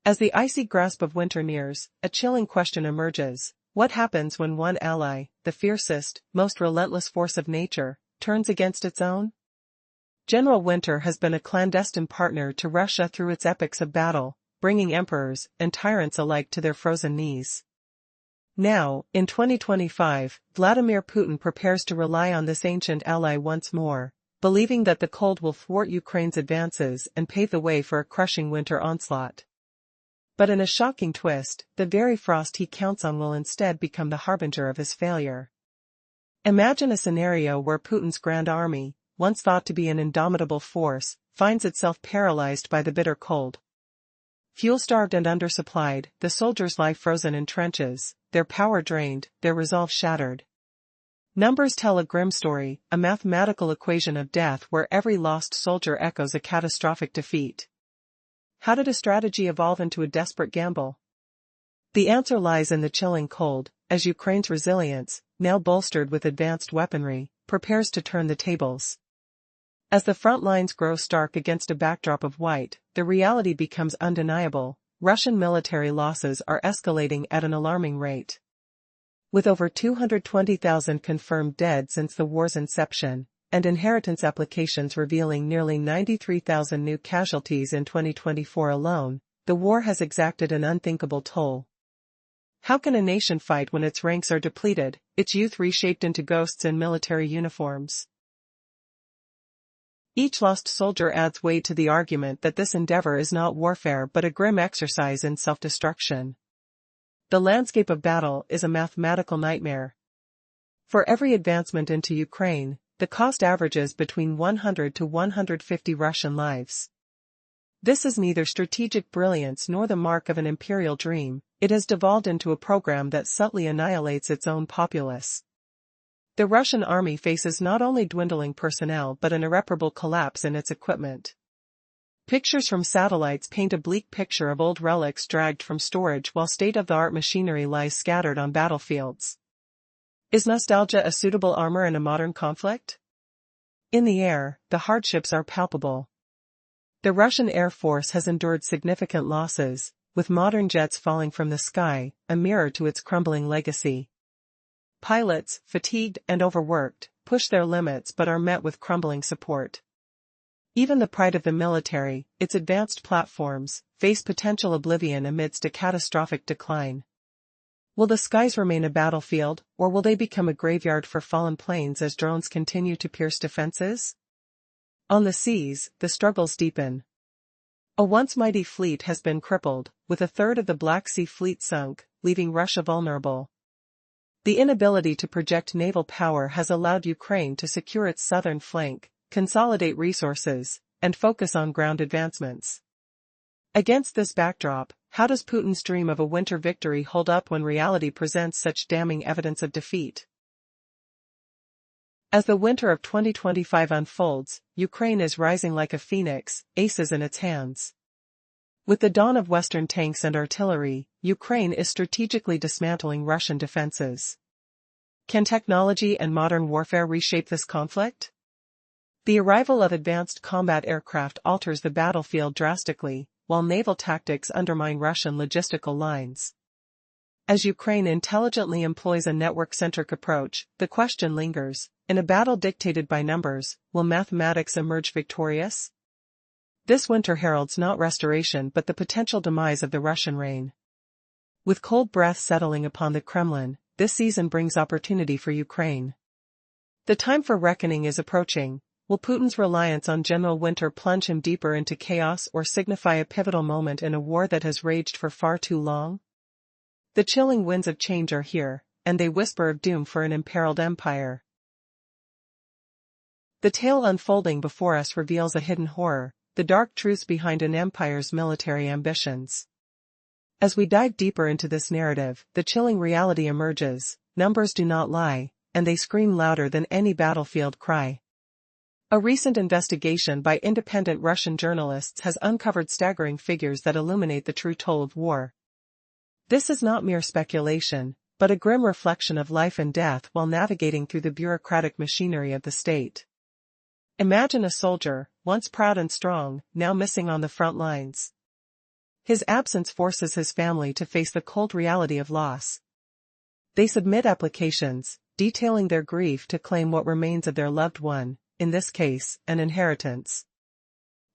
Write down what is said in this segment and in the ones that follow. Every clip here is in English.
As the icy grasp of winter nears, a chilling question emerges. What happens when one ally, the fiercest, most relentless force of nature, turns against its own? General Winter has been a clandestine partner to Russia through its epics of battle, bringing emperors and tyrants alike to their frozen knees. Now, in 2025, Vladimir Putin prepares to rely on this ancient ally once more, believing that the cold will thwart Ukraine's advances and pave the way for a crushing winter onslaught. But in a shocking twist, the very frost he counts on will instead become the harbinger of his failure. Imagine a scenario where Putin's Grand Army, once thought to be an indomitable force, finds itself paralyzed by the bitter cold. Fuel-starved and undersupplied, the soldiers lie frozen in trenches, their power drained, their resolve shattered. Numbers tell a grim story, a mathematical equation of death where every lost soldier echoes a catastrophic defeat. How did a strategy evolve into a desperate gamble? The answer lies in the chilling cold, as Ukraine's resilience, now bolstered with advanced weaponry, prepares to turn the tables. As the front lines grow stark against a backdrop of white, the reality becomes undeniable. Russian military losses are escalating at an alarming rate. With over 220,000 confirmed dead since the war's inception, and inheritance applications revealing nearly 93,000 new casualties in 2024 alone, the war has exacted an unthinkable toll. How can a nation fight when its ranks are depleted, its youth reshaped into ghosts in military uniforms? Each lost soldier adds weight to the argument that this endeavor is not warfare but a grim exercise in self-destruction. The landscape of battle is a mathematical nightmare. For every advancement into Ukraine, the cost averages between 100 to 150 Russian lives. This is neither strategic brilliance nor the mark of an imperial dream. It has devolved into a program that subtly annihilates its own populace. The Russian army faces not only dwindling personnel but an irreparable collapse in its equipment. Pictures from satellites paint a bleak picture of old relics dragged from storage while state-of-the-art machinery lies scattered on battlefields. Is nostalgia a suitable armor in a modern conflict? In the air, the hardships are palpable. The Russian Air Force has endured significant losses, with modern jets falling from the sky, a mirror to its crumbling legacy. Pilots, fatigued and overworked, push their limits but are met with crumbling support. Even the pride of the military, its advanced platforms, face potential oblivion amidst a catastrophic decline. Will the skies remain a battlefield, or will they become a graveyard for fallen planes as drones continue to pierce defenses? On the seas, the struggles deepen. A once mighty fleet has been crippled, with a third of the Black Sea Fleet sunk, leaving Russia vulnerable. The inability to project naval power has allowed Ukraine to secure its southern flank, consolidate resources, and focus on ground advancements. Against this backdrop, how does Putin's dream of a winter victory hold up when reality presents such damning evidence of defeat? As the winter of 2025 unfolds, Ukraine is rising like a phoenix, aces in its hands. With the dawn of Western tanks and artillery, Ukraine is strategically dismantling Russian defenses. Can technology and modern warfare reshape this conflict? The arrival of advanced combat aircraft alters the battlefield drastically, while naval tactics undermine Russian logistical lines. As Ukraine intelligently employs a network-centric approach, the question lingers, in a battle dictated by numbers, will mathematics emerge victorious? This winter heralds not restoration but the potential demise of the Russian reign. With cold breath settling upon the Kremlin, this season brings opportunity for Ukraine. The time for reckoning is approaching. Will Putin's reliance on General Winter plunge him deeper into chaos or signify a pivotal moment in a war that has raged for far too long? The chilling winds of change are here, and they whisper of doom for an imperiled empire. The tale unfolding before us reveals a hidden horror, the dark truths behind an empire's military ambitions. As we dive deeper into this narrative, the chilling reality emerges: numbers do not lie, and they scream louder than any battlefield cry. A recent investigation by independent Russian journalists has uncovered staggering figures that illuminate the true toll of war. This is not mere speculation, but a grim reflection of life and death while navigating through the bureaucratic machinery of the state. Imagine a soldier, once proud and strong, now missing on the front lines. His absence forces his family to face the cold reality of loss. They submit applications, detailing their grief to claim what remains of their loved one, in this case, an inheritance.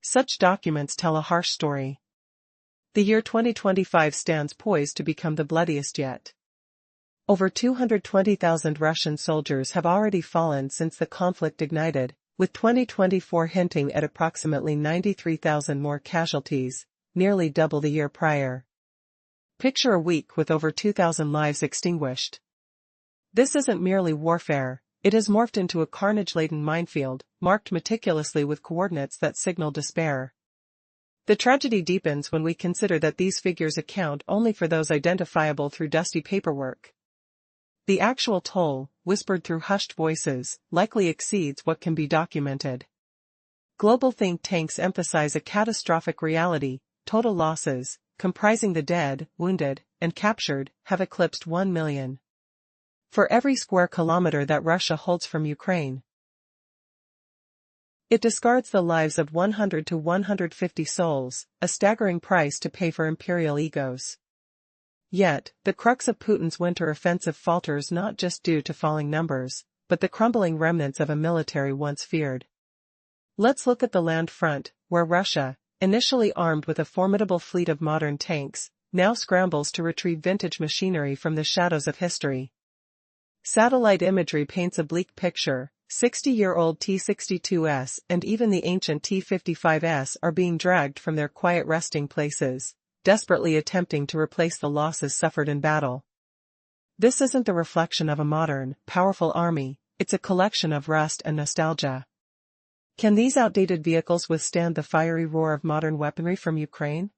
Such documents tell a harsh story. The year 2025 stands poised to become the bloodiest yet. Over 220,000 Russian soldiers have already fallen since the conflict ignited, with 2024 hinting at approximately 93,000 more casualties, nearly double the year prior. Picture a week with over 2,000 lives extinguished. This isn't merely warfare, it has morphed into a carnage-laden minefield, marked meticulously with coordinates that signal despair. The tragedy deepens when we consider that these figures account only for those identifiable through dusty paperwork. The actual toll, whispered through hushed voices, likely exceeds what can be documented. Global think tanks emphasize a catastrophic reality: total losses, comprising the dead, wounded, and captured, have eclipsed 1 million. For every square kilometer that Russia holds from Ukraine, it discards the lives of 100 to 150 souls, a staggering price to pay for imperial egos. Yet, the crux of Putin's winter offensive falters not just due to falling numbers, but the crumbling remnants of a military once feared. Let's look at the land front, where Russia, initially armed with a formidable fleet of modern tanks, now scrambles to retrieve vintage machinery from the shadows of history. Satellite imagery paints a bleak picture. 60-year-old T-62s and even the ancient T-55s are being dragged from their quiet resting places, desperately attempting to replace the losses suffered in battle. This isn't the reflection of a modern, powerful army, it's a collection of rust and nostalgia. Can these outdated vehicles withstand the fiery roar of modern weaponry from Ukraine?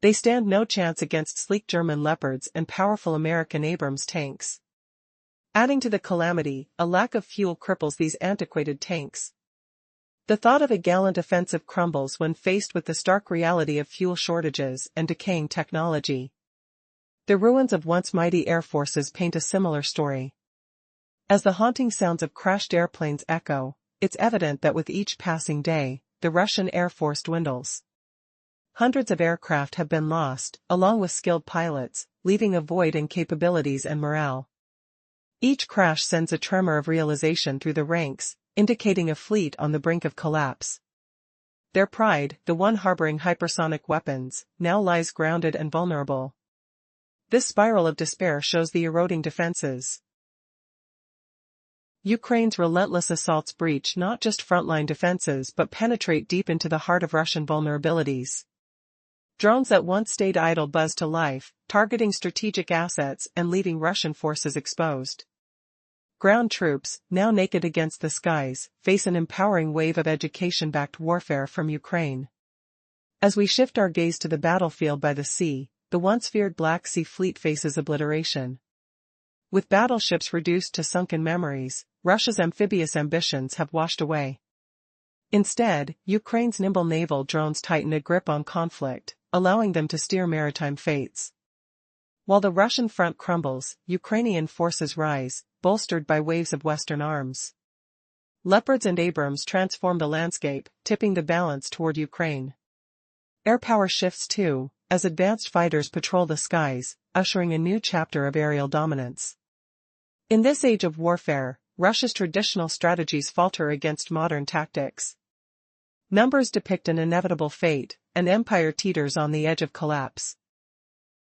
They stand no chance against sleek German Leopards and powerful American Abrams tanks. Adding to the calamity, a lack of fuel cripples these antiquated tanks. The thought of a gallant offensive crumbles when faced with the stark reality of fuel shortages and decaying technology. The ruins of once mighty air forces paint a similar story. As the haunting sounds of crashed airplanes echo, it's evident that with each passing day, the Russian Air Force dwindles. Hundreds of aircraft have been lost, along with skilled pilots, leaving a void in capabilities and morale. Each crash sends a tremor of realization through the ranks, indicating a fleet on the brink of collapse. Their pride, the one harboring hypersonic weapons, now lies grounded and vulnerable. This spiral of despair shows the eroding defenses. Ukraine's relentless assaults breach not just frontline defenses but penetrate deep into the heart of Russian vulnerabilities. Drones that once stayed idle buzz to life, targeting strategic assets and leaving Russian forces exposed. Ground troops, now naked against the skies, face an empowering wave of education-backed warfare from Ukraine. As we shift our gaze to the battlefield by the sea, the once feared Black Sea Fleet faces obliteration. With battleships reduced to sunken memories, Russia's amphibious ambitions have washed away. Instead, Ukraine's nimble naval drones tighten a grip on conflict, allowing them to steer maritime fates. While the Russian front crumbles, Ukrainian forces rise, bolstered by waves of Western arms. Leopards and Abrams transform the landscape, tipping the balance toward Ukraine. Air power shifts too, as advanced fighters patrol the skies, ushering a new chapter of aerial dominance. In this age of warfare, Russia's traditional strategies falter against modern tactics. Numbers depict an inevitable fate, an empire teeters on the edge of collapse.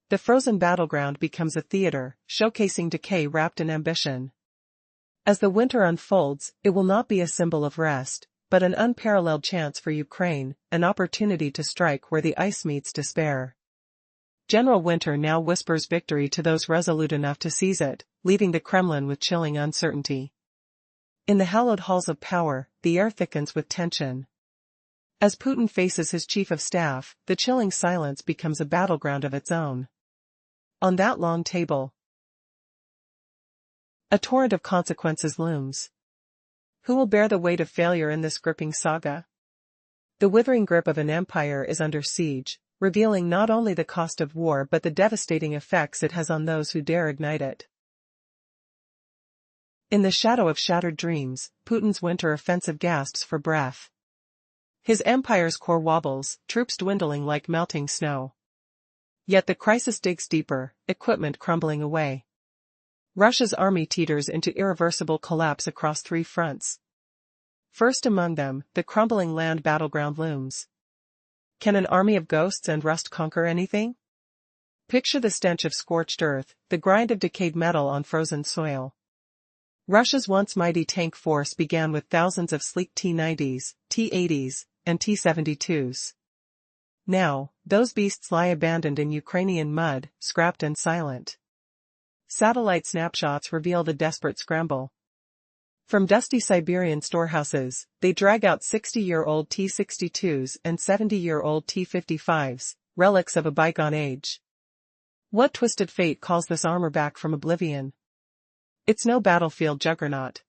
The frozen battleground becomes a theater, showcasing decay wrapped in ambition. As the winter unfolds, it will not be a symbol of rest, but an unparalleled chance for Ukraine, an opportunity to strike where the ice meets despair. General Winter now whispers victory to those resolute enough to seize it, leaving the Kremlin with chilling uncertainty. In the hallowed halls of power, the air thickens with tension. As Putin faces his chief of staff, the chilling silence becomes a battleground of its own. On that long table, a torrent of consequences looms. Who will bear the weight of failure in this gripping saga? The withering grip of an empire is under siege, revealing not only the cost of war but the devastating effects it has on those who dare ignite it. In the shadow of shattered dreams, Putin's winter offensive gasps for breath. His empire's core wobbles, troops dwindling like melting snow. Yet the crisis digs deeper, equipment crumbling away. Russia's army teeters into irreversible collapse across three fronts. First among them, the crumbling land battleground looms. Can an army of ghosts and rust conquer anything? Picture the stench of scorched earth, the grind of decayed metal on frozen soil. Russia's once mighty tank force began with thousands of sleek T-90s, T-80s, and T-72s. Now, those beasts lie abandoned in Ukrainian mud, scrapped and silent. Satellite snapshots reveal the desperate scramble. From dusty Siberian storehouses, they drag out 60-year-old T-62s and 70-year-old T-55s, relics of a bygone age. What twisted fate calls this armor back from oblivion? It's no battlefield juggernaut.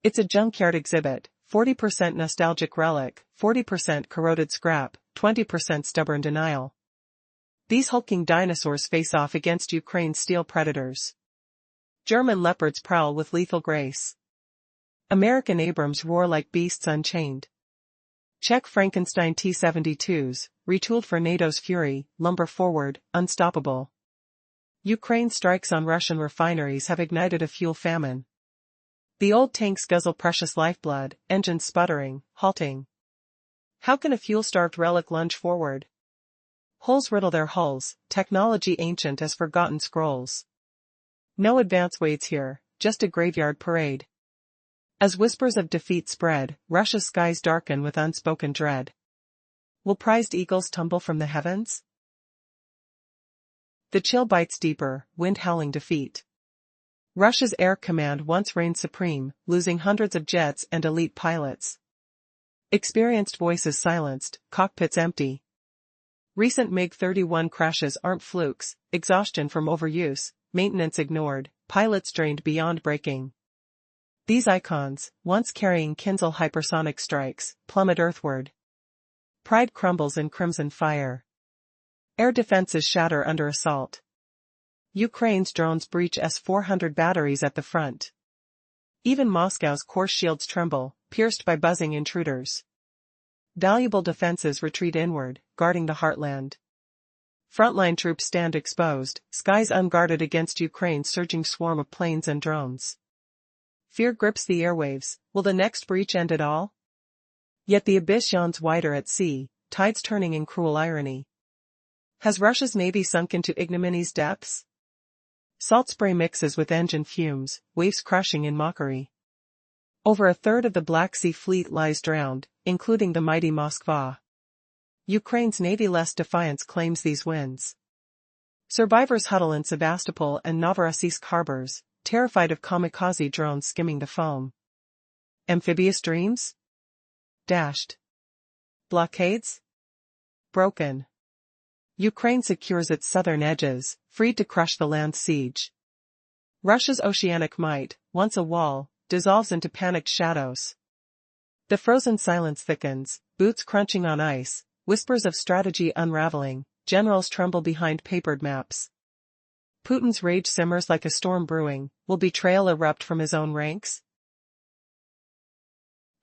It's a junkyard exhibit, 40% nostalgic relic, 40% corroded scrap, 20% stubborn denial. These hulking dinosaurs face off against Ukraine's steel predators. German leopards prowl with lethal grace. American Abrams roar like beasts unchained. Czech Frankenstein T-72s, retooled for NATO's Fury, lumber forward, unstoppable. Ukraine's strikes on Russian refineries have ignited a fuel famine. The old tanks guzzle precious lifeblood, engines sputtering, halting. How can a fuel-starved relic lunge forward? Holes riddle their hulls, technology ancient as forgotten scrolls. No advance waits here, just a graveyard parade. As whispers of defeat spread, Russia's skies darken with unspoken dread. Will prized eagles tumble from the heavens? The chill bites deeper, wind howling defeat. Russia's air command once reigned supreme, losing hundreds of jets and elite pilots. Experienced voices silenced, cockpits empty. Recent MiG-31 crashes aren't flukes, exhaustion from overuse, maintenance ignored, pilots drained beyond breaking. These icons, once carrying Kinzhal hypersonic strikes, plummet earthward. Pride crumbles in crimson fire. Air defenses shatter under assault. Ukraine's drones breach S-400 batteries at the front. Even Moscow's core shields tremble, pierced by buzzing intruders. Valuable defenses retreat inward, guarding the heartland. Frontline troops stand exposed, skies unguarded against Ukraine's surging swarm of planes and drones. Fear grips the airwaves, will the next breach end it all? Yet the abyss yawns wider at sea, tides turning in cruel irony. Has Russia's navy sunk into ignominies' depths? Salt spray mixes with engine fumes, waves crushing in mockery. Over a third of the Black Sea Fleet lies drowned, including the mighty Moskva. Ukraine's navy-less defiance claims these wins. Survivors huddle in Sevastopol and Novorossiysk harbors, terrified of kamikaze drones skimming the foam. Amphibious dreams? Dashed. Blockades? Broken. Ukraine secures its southern edges, freed to crush the land's siege. Russia's oceanic might, once a wall, dissolves into panicked shadows. The frozen silence thickens, boots crunching on ice, whispers of strategy unraveling, generals tremble behind papered maps. Putin's rage simmers like a storm brewing, will betrayal erupt from his own ranks?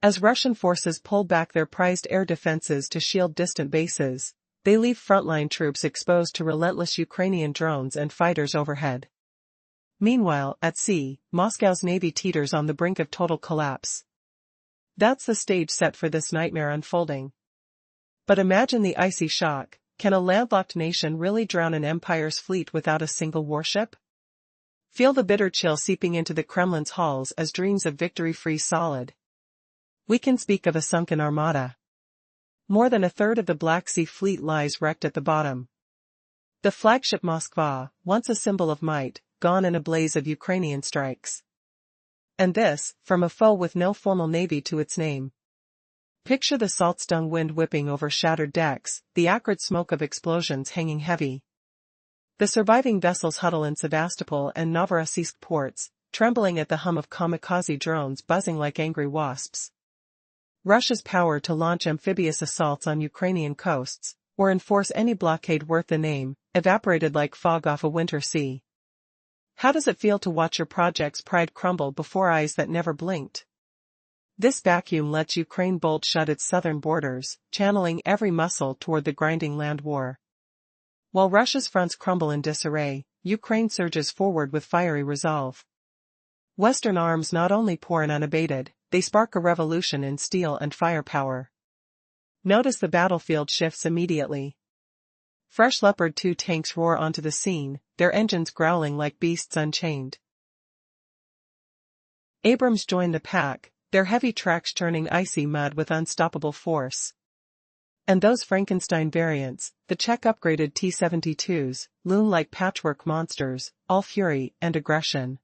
As Russian forces pull back their prized air defenses to shield distant bases, they leave frontline troops exposed to relentless Ukrainian drones and fighters overhead. Meanwhile, at sea, Moscow's navy teeters on the brink of total collapse. That's the stage set for this nightmare unfolding. But imagine the icy shock. Can a landlocked nation really drown an empire's fleet without a single warship? Feel the bitter chill seeping into the Kremlin's halls as dreams of victory freeze solid. We can speak of a sunken armada. More than a third of the Black Sea Fleet lies wrecked at the bottom. The flagship Moskva, once a symbol of might, gone in a blaze of Ukrainian strikes. And this, from a foe with no formal navy to its name. Picture the salt-stung wind whipping over shattered decks, the acrid smoke of explosions hanging heavy. The surviving vessels huddle in Sevastopol and Novorossiysk ports, trembling at the hum of kamikaze drones buzzing like angry wasps. Russia's power to launch amphibious assaults on Ukrainian coasts, or enforce any blockade worth the name, evaporated like fog off a winter sea. How does it feel to watch your project's pride crumble before eyes that never blinked? This vacuum lets Ukraine bolt shut its southern borders, channeling every muscle toward the grinding land war. While Russia's fronts crumble in disarray, Ukraine surges forward with fiery resolve. Western arms not only pour in unabated, they spark a revolution in steel and firepower. Notice the battlefield shifts immediately. Fresh Leopard 2 tanks roar onto the scene, their engines growling like beasts unchained. Abrams join the pack, their heavy tracks churning icy mud with unstoppable force. And those Frankenstein variants, the Czech upgraded T-72s, loom like patchwork monsters, all fury and aggression.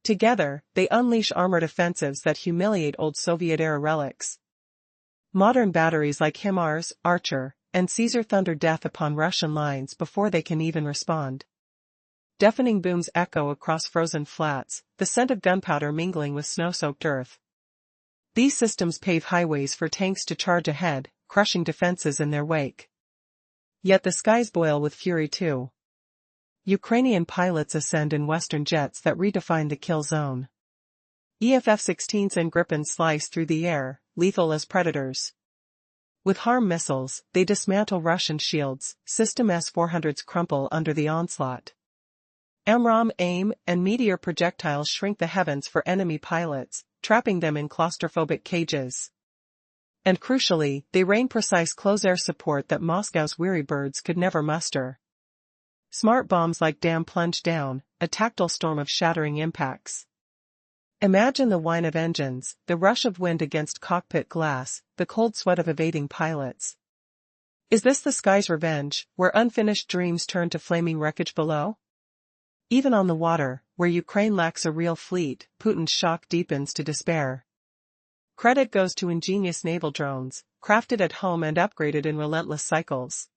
Together, they unleash armored offensives that humiliate old Soviet-era relics. Modern batteries like HIMARS, Archer, and Caesar thunder death upon Russian lines before they can even respond. Deafening booms echo across frozen flats, the scent of gunpowder mingling with snow-soaked earth. These systems pave highways for tanks to charge ahead, crushing defenses in their wake. Yet the skies boil with fury too. Ukrainian pilots ascend in Western jets that redefine the kill zone. EF-F-16s and Gripens slice through the air, lethal as predators. With HARM missiles, they dismantle Russian shields, System S-400s crumple under the onslaught. AMRAAM, AIM, and Meteor projectiles shrink the heavens for enemy pilots, trapping them in claustrophobic cages. And crucially, they rain precise close-air support that Moscow's weary birds could never muster. Smart bombs like DAM plunge down, a tactile storm of shattering impacts. Imagine the whine of engines, the rush of wind against cockpit glass, the cold sweat of evading pilots. Is this the sky's revenge, where unfinished dreams turn to flaming wreckage below? Even on the water, where Ukraine lacks a real fleet, Putin's shock deepens to despair. Credit goes to ingenious naval drones, crafted at home and upgraded in relentless cycles.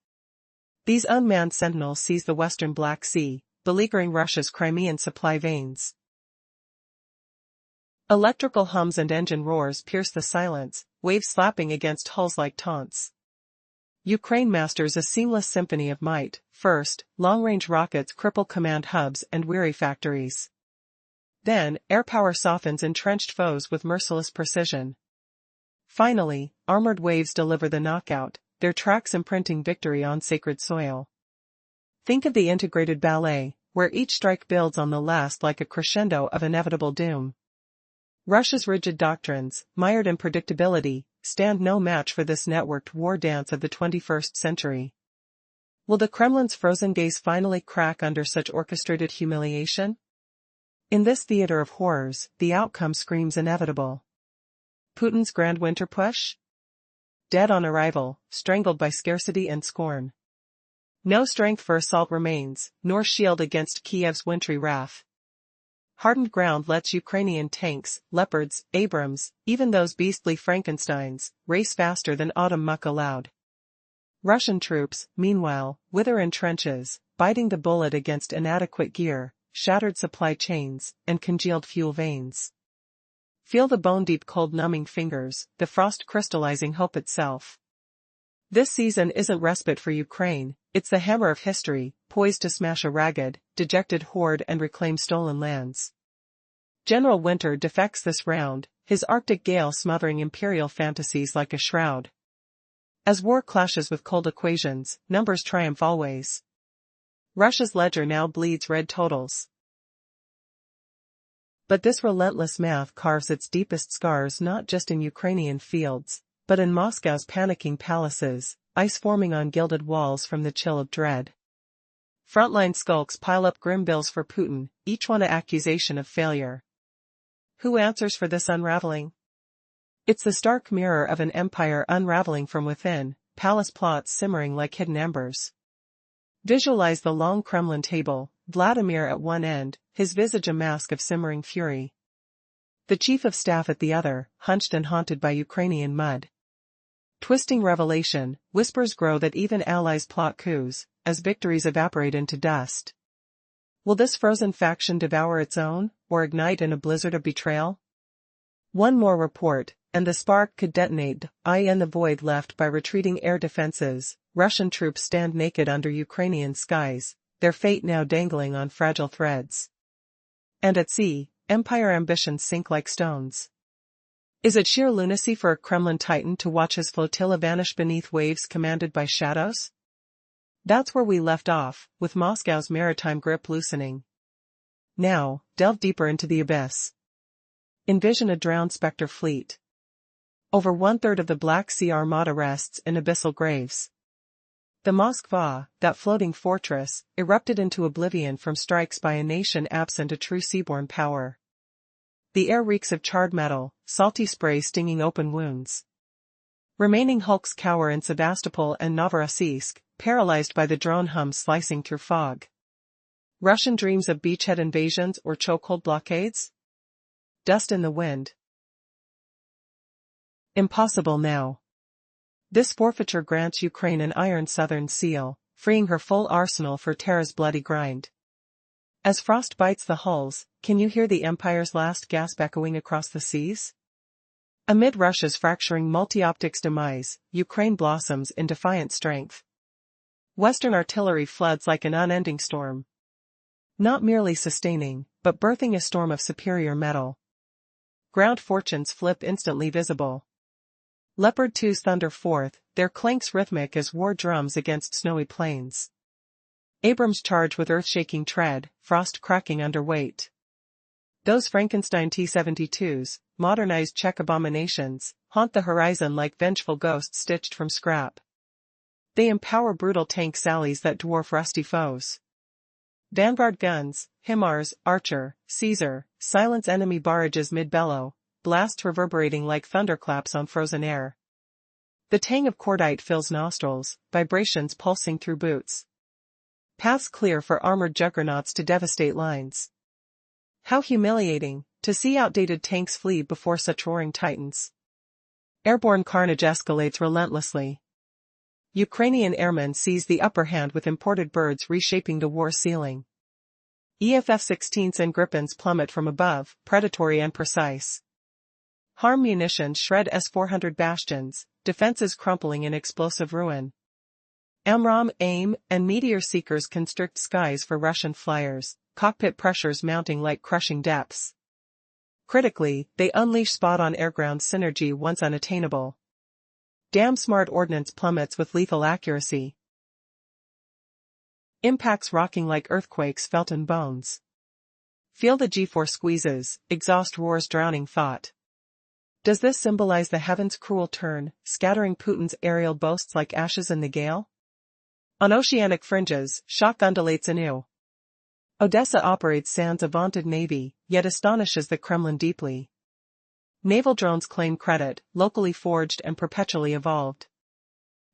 These unmanned sentinels seize the western Black Sea, beleaguering Russia's Crimean supply veins. Electrical hums and engine roars pierce the silence, waves slapping against hulls like taunts. Ukraine masters a seamless symphony of might. First, long-range rockets cripple command hubs and weary factories. Then, air power softens entrenched foes with merciless precision. Finally, armored waves deliver the knockout, their tracks imprinting victory on sacred soil. Think of the integrated ballet, where each strike builds on the last like a crescendo of inevitable doom. Russia's rigid doctrines, mired in predictability, stand no match for this networked war dance of the 21st century. Will the Kremlin's frozen gaze finally crack under such orchestrated humiliation? In this theater of horrors, the outcome screams inevitable. Putin's grand winter push? Dead on arrival, strangled by scarcity and scorn. No strength for assault remains, nor shield against Kiev's wintry wrath. Hardened ground lets Ukrainian tanks, Leopards, Abrams, even those beastly Frankensteins, race faster than autumn muck allowed. Russian troops, meanwhile, wither in trenches, biting the bullet against inadequate gear, shattered supply chains, and congealed fuel veins. Feel the bone-deep cold numbing fingers, the frost crystallizing hope itself. This season isn't respite for Ukraine, it's the hammer of history, poised to smash a ragged, dejected horde and reclaim stolen lands. General Winter defects this round, his Arctic gale smothering imperial fantasies like a shroud. As war clashes with cold equations, numbers triumph always. Russia's ledger now bleeds red totals. But this relentless math carves its deepest scars not just in Ukrainian fields, but in Moscow's panicking palaces, ice forming on gilded walls from the chill of dread. Frontline skulks pile up grim bills for Putin, each one an accusation of failure. Who answers for this unraveling? It's the stark mirror of an empire unraveling from within, palace plots simmering like hidden embers. Visualize the long Kremlin table, Vladimir at one end, his visage a mask of simmering fury. The chief of staff at the other, hunched and haunted by Ukrainian mud. Twisting revelation, whispers grow that even allies plot coups, as victories evaporate into dust. Will this frozen faction devour its own, or ignite in a blizzard of betrayal? One more report, and the spark could detonate, in the void left by retreating air defenses. Russian troops stand naked under Ukrainian skies, their fate now dangling on fragile threads. And at sea, empire ambitions sink like stones. Is it sheer lunacy for a Kremlin titan to watch his flotilla vanish beneath waves commanded by shadows? That's where we left off, with Moscow's maritime grip loosening. Now, delve deeper into the abyss. Envision a drowned specter fleet. Over 1/3 of the Black Sea Armada rests in abyssal graves. The Moskva, that floating fortress, erupted into oblivion from strikes by a nation absent a true seaborne power. The air reeks of charred metal, salty spray stinging open wounds. Remaining hulks cower in Sevastopol and Novorossiysk, paralyzed by the drone hums slicing through fog. Russian dreams of beachhead invasions or chokehold blockades? Dust in the wind. Impossible now. This forfeiture grants Ukraine an iron southern seal, freeing her full arsenal for Terra's bloody grind. As frost bites the hulls, can you hear the Empire's last gasp echoing across the seas? Amid Russia's fracturing multi-optics demise, Ukraine blossoms in defiant strength. Western artillery floods like an unending storm. Not merely sustaining, but birthing a storm of superior metal. Ground fortunes flip instantly visible. Leopard 2s thunder forth, their clanks rhythmic as war drums against snowy plains. Abrams charge with earth-shaking tread, frost cracking under weight. Those Frankenstein T-72s, modernized Czech abominations, haunt the horizon like vengeful ghosts stitched from scrap. They empower brutal tank sallies that dwarf rusty foes. Vanguard guns, HIMARS, Archer, Caesar, silence enemy barrages mid-bellow, blasts reverberating like thunderclaps on frozen air. The tang of cordite fills nostrils, vibrations pulsing through boots. Paths clear for armored juggernauts to devastate lines. How humiliating, to see outdated tanks flee before such roaring titans. Airborne carnage escalates relentlessly. Ukrainian airmen seize the upper hand with imported birds reshaping the war ceiling. EF-F-16s and Gripens plummet from above, predatory and precise. Harm munitions shred S-400 bastions, defenses crumpling in explosive ruin. AMRAAM, AIM, and meteor seekers constrict skies for Russian flyers, cockpit pressures mounting like crushing depths. Critically, they unleash spot-on air-ground synergy once unattainable. Damn smart ordnance plummets with lethal accuracy. Impacts rocking like earthquakes felt in bones. Feel the G-force squeezes, exhaust roars drowning thought. Does this symbolize the heavens' cruel turn, scattering Putin's aerial boasts like ashes in the gale? On oceanic fringes, shock undulates anew. Odessa operates sans a vaunted navy, yet astonishes the Kremlin deeply. Naval drones claim credit, locally forged and perpetually evolved.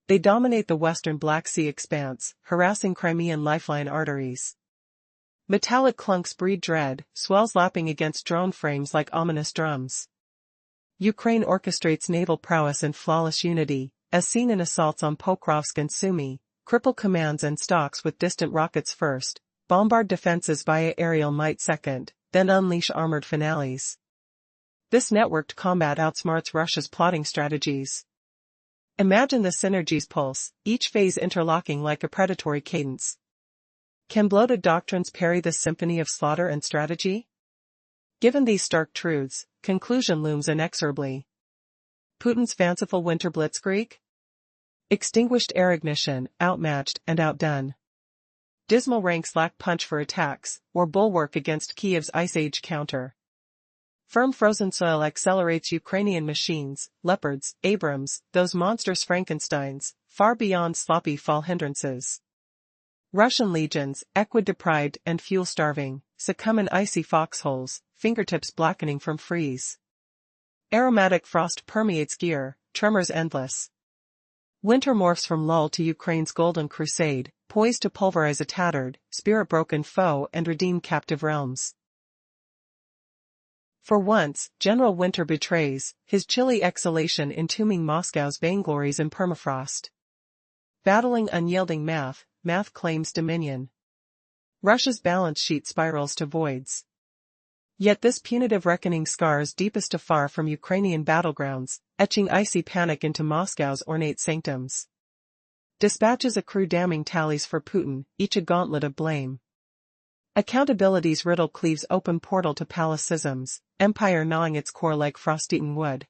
They dominate the western Black Sea expanse, harassing Crimean lifeline arteries. Metallic clunks breed dread, swells lapping against drone frames like ominous drums. Ukraine orchestrates naval prowess in flawless unity, as seen in assaults on Pokrovsk and Sumy, cripple commands and stocks with distant rockets first, bombard defenses via aerial might second, then unleash armored finales. This networked combat outsmarts Russia's plotting strategies. Imagine the synergy's pulse, each phase interlocking like a predatory cadence. Can bloated doctrines parry this symphony of slaughter and strategy? Given these stark truths, conclusion looms inexorably. Putin's fanciful winter blitzkrieg? Extinguished air ignition, outmatched and outdone. Dismal ranks lack punch for attacks, or bulwark against Kiev's Ice Age counter. Firm frozen soil accelerates Ukrainian machines, Leopards, Abrams, those monstrous Frankensteins, far beyond sloppy fall hindrances. Russian legions, equid-deprived and fuel-starving, succumb in icy foxholes, fingertips blackening from freeze. Aromatic frost permeates gear, tremors endless. Winter morphs from lull to Ukraine's golden crusade, poised to pulverize a tattered, spirit-broken foe and redeem captive realms. For once, General Winter betrays, his chilly exhalation entombing Moscow's vainglories in permafrost. Battling unyielding math claims dominion. Russia's balance sheet spirals to voids. Yet this punitive reckoning scars deepest afar from Ukrainian battlegrounds, etching icy panic into Moscow's ornate sanctums. Dispatches accrue damning tallies for Putin, each a gauntlet of blame. Accountability's riddle cleaves open portal to palace schisms, empire gnawing its core like frost-eaten wood.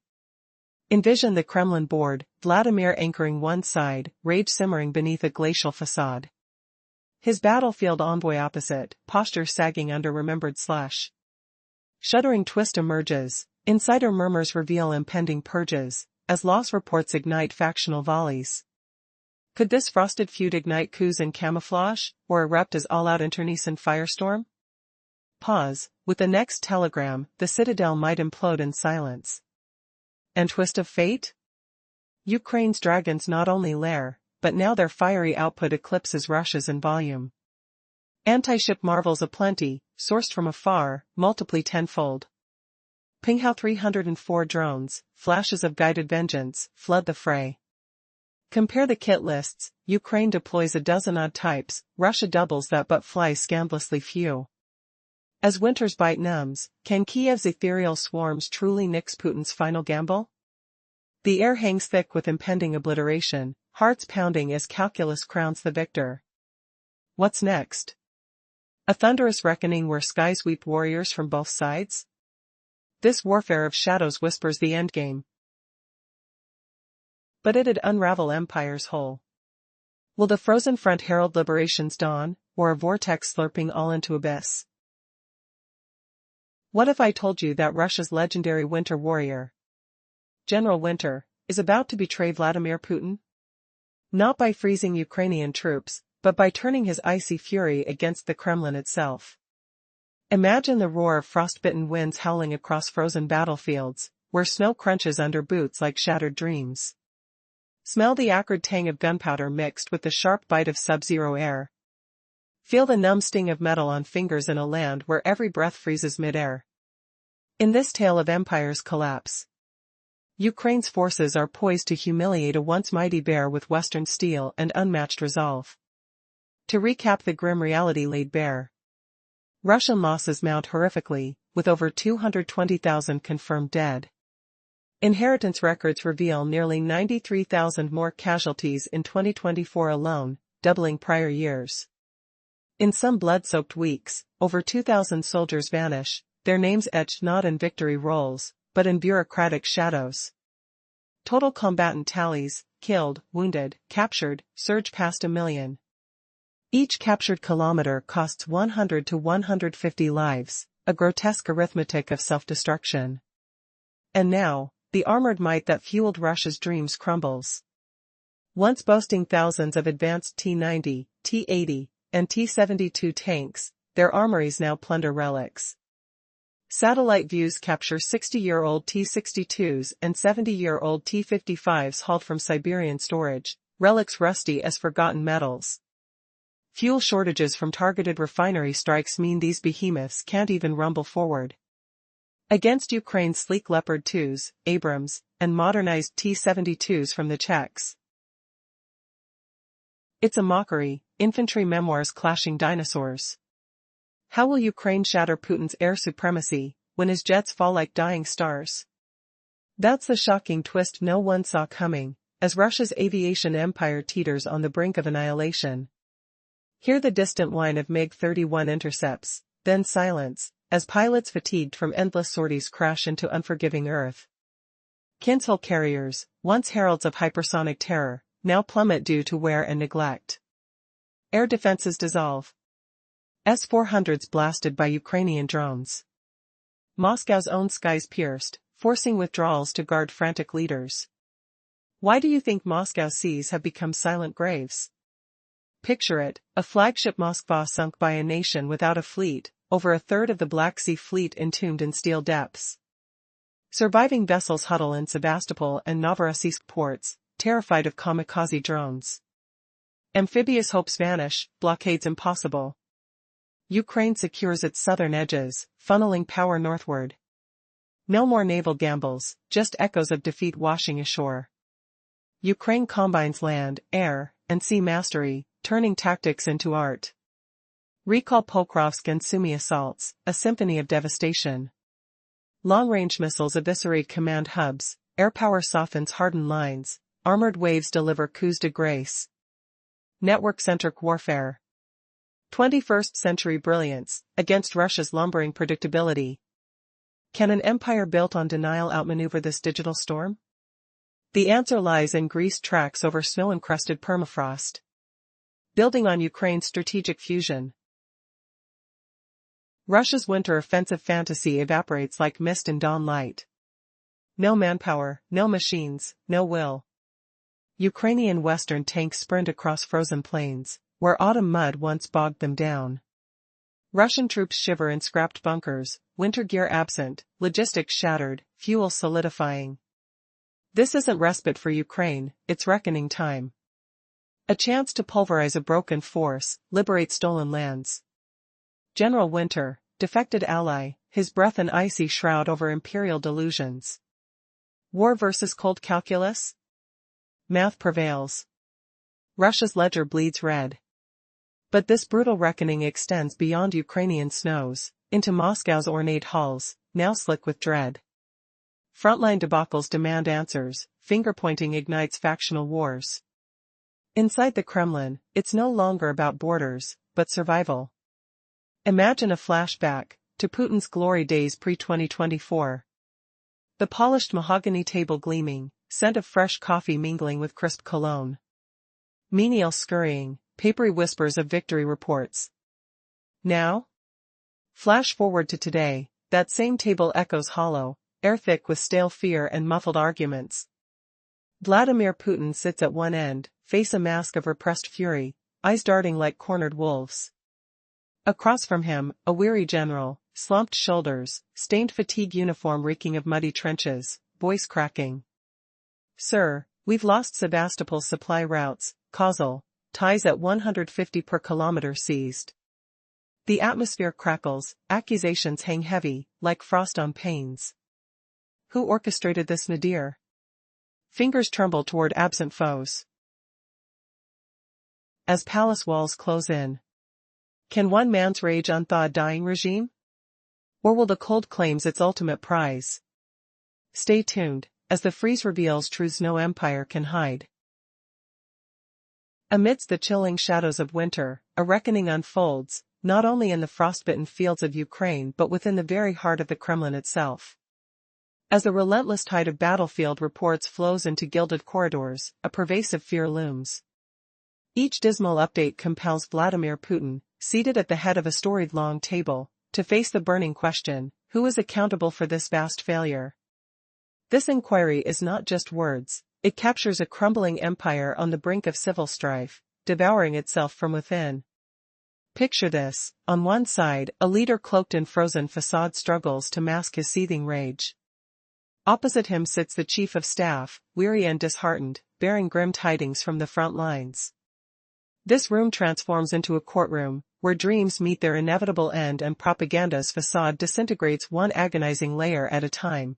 Envision the Kremlin board, Vladimir anchoring one side, rage simmering beneath a glacial facade. His battlefield envoy opposite, posture sagging under remembered slush. Shuddering twist emerges, insider murmurs reveal impending purges, as loss reports ignite factional volleys. Could this frosted feud ignite coups in camouflage, or erupt as all-out internecine firestorm? Pause, with the next telegram, the citadel might implode in silence. And twist of fate? Ukraine's dragons not only lair, but now their fiery output eclipses Russia's in volume. Anti-ship marvels aplenty, sourced from afar, multiply tenfold. Pinghao 304 drones, flashes of guided vengeance, flood the fray. Compare the kit lists, Ukraine deploys a dozen odd types, Russia doubles that but flies scandalously few. As winter's bite numbs, can Kiev's ethereal swarms truly nix Putin's final gamble? The air hangs thick with impending obliteration, hearts pounding as calculus crowns the victor. What's next? A thunderous reckoning where skies weep warriors from both sides? This warfare of shadows whispers the endgame. But it'd unravel empires whole. Will the frozen front herald liberation's dawn, or a vortex slurping all into abyss? What if I told you that Russia's legendary winter warrior, General Winter, is about to betray Vladimir Putin? Not by freezing Ukrainian troops, but by turning his icy fury against the Kremlin itself. Imagine the roar of frostbitten winds howling across frozen battlefields, where snow crunches under boots like shattered dreams. Smell the acrid tang of gunpowder mixed with the sharp bite of sub-zero air. Feel the numb sting of metal on fingers in a land where every breath freezes mid-air. In this tale of empire's collapse, Ukraine's forces are poised to humiliate a once mighty bear with Western steel and unmatched resolve. To recap the grim reality laid bare. Russian losses mount horrifically, with over 220,000 confirmed dead. Inheritance records reveal nearly 93,000 more casualties in 2024 alone, doubling prior years. In some blood-soaked weeks, over 2,000 soldiers vanish, their names etched not in victory rolls, but in bureaucratic shadows. Total combatant tallies, killed, wounded, captured, surge past 1 million. Each captured kilometer costs 100 to 150 lives, a grotesque arithmetic of self-destruction. And now, the armored might that fueled Russia's dreams crumbles. Once boasting thousands of advanced T-90, T-80, and T-72 tanks, their armories now plunder relics. Satellite views capture 60-year-old T-62s and 70-year-old T-55s hauled from Siberian storage, relics rusty as forgotten metals. Fuel shortages from targeted refinery strikes mean these behemoths can't even rumble forward. Against Ukraine's sleek Leopard 2s, Abrams, and modernized T-72s from the Czechs. It's a mockery, infantry memoirs clashing dinosaurs. How will Ukraine shatter Putin's air supremacy, when his jets fall like dying stars? That's the shocking twist no one saw coming, as Russia's aviation empire teeters on the brink of annihilation. Hear the distant whine of MiG-31 intercepts, then silence, as pilots fatigued from endless sorties crash into unforgiving earth. Kinzhal carriers, once heralds of hypersonic terror, now plummet due to wear and neglect. Air defenses dissolve. S-400s blasted by Ukrainian drones. Moscow's own skies pierced, forcing withdrawals to guard frantic leaders. Why do you think Moscow's seas have become silent graves? Picture it, a flagship Moskva sunk by a nation without a fleet, over a third of the Black Sea Fleet entombed in steel depths. Surviving vessels huddle in Sevastopol and Novorossiysk ports, terrified of kamikaze drones. Amphibious hopes vanish, blockades impossible. Ukraine secures its southern edges, funneling power northward. No more naval gambles, just echoes of defeat washing ashore. Ukraine combines land, air, and sea mastery, turning tactics into art. Recall Pokrovsk and Sumy assaults, a symphony of devastation. Long-range missiles eviscerate command hubs, air power softens hardened lines, armored waves deliver coups de grace. Network-centric warfare. 21st century brilliance, against Russia's lumbering predictability. Can an empire built on denial outmaneuver this digital storm? The answer lies in greased tracks over snow-encrusted permafrost. Building on Ukraine's strategic fusion. Russia's winter offensive fantasy evaporates like mist in dawn light. No manpower, no machines, no will. Ukrainian Western tanks sprint across frozen plains, where autumn mud once bogged them down. Russian troops shiver in scrapped bunkers, winter gear absent, logistics shattered, fuel solidifying. This isn't respite for Ukraine, it's reckoning time. A chance to pulverize a broken force, liberate stolen lands. General Winter, defected ally, his breath an icy shroud over imperial delusions. War versus cold calculus? Math prevails. Russia's ledger bleeds red. But this brutal reckoning extends beyond Ukrainian snows, into Moscow's ornate halls, now slick with dread. Frontline debacles demand answers, finger-pointing ignites factional wars. Inside the Kremlin, it's no longer about borders, but survival. Imagine a flashback to Putin's glory days pre-2024. The polished mahogany table gleaming, scent of fresh coffee mingling with crisp cologne. Menials scurrying, papery whispers of victory reports. Now? Flash forward to today, that same table echoes hollow, air thick with stale fear and muffled arguments. Vladimir Putin sits at one end, face a mask of repressed fury, eyes darting like cornered wolves. Across from him, a weary general, slumped shoulders, stained fatigue uniform reeking of muddy trenches, voice cracking. Sir, we've lost Sebastopol's supply routes, causal, ties at 150 per kilometer seized. The atmosphere crackles, accusations hang heavy, like frost on panes. Who orchestrated this nadir? Fingers tremble toward absent foes. As palace walls close in. Can one man's rage unthaw a dying regime? Or will the cold claims its ultimate prize? Stay tuned, as the freeze reveals truths no empire can hide. Amidst the chilling shadows of winter, a reckoning unfolds, not only in the frostbitten fields of Ukraine but within the very heart of the Kremlin itself. As the relentless tide of battlefield reports flows into gilded corridors, a pervasive fear looms. Each dismal update compels Vladimir Putin, seated at the head of a storied long table, to face the burning question, who is accountable for this vast failure? This inquiry is not just words, it captures a crumbling empire on the brink of civil strife, devouring itself from within. Picture this, on one side, a leader cloaked in frozen facade struggles to mask his seething rage. Opposite him sits the chief of staff, weary and disheartened, bearing grim tidings from the front lines. This room transforms into a courtroom, where dreams meet their inevitable end and propaganda's facade disintegrates one agonizing layer at a time.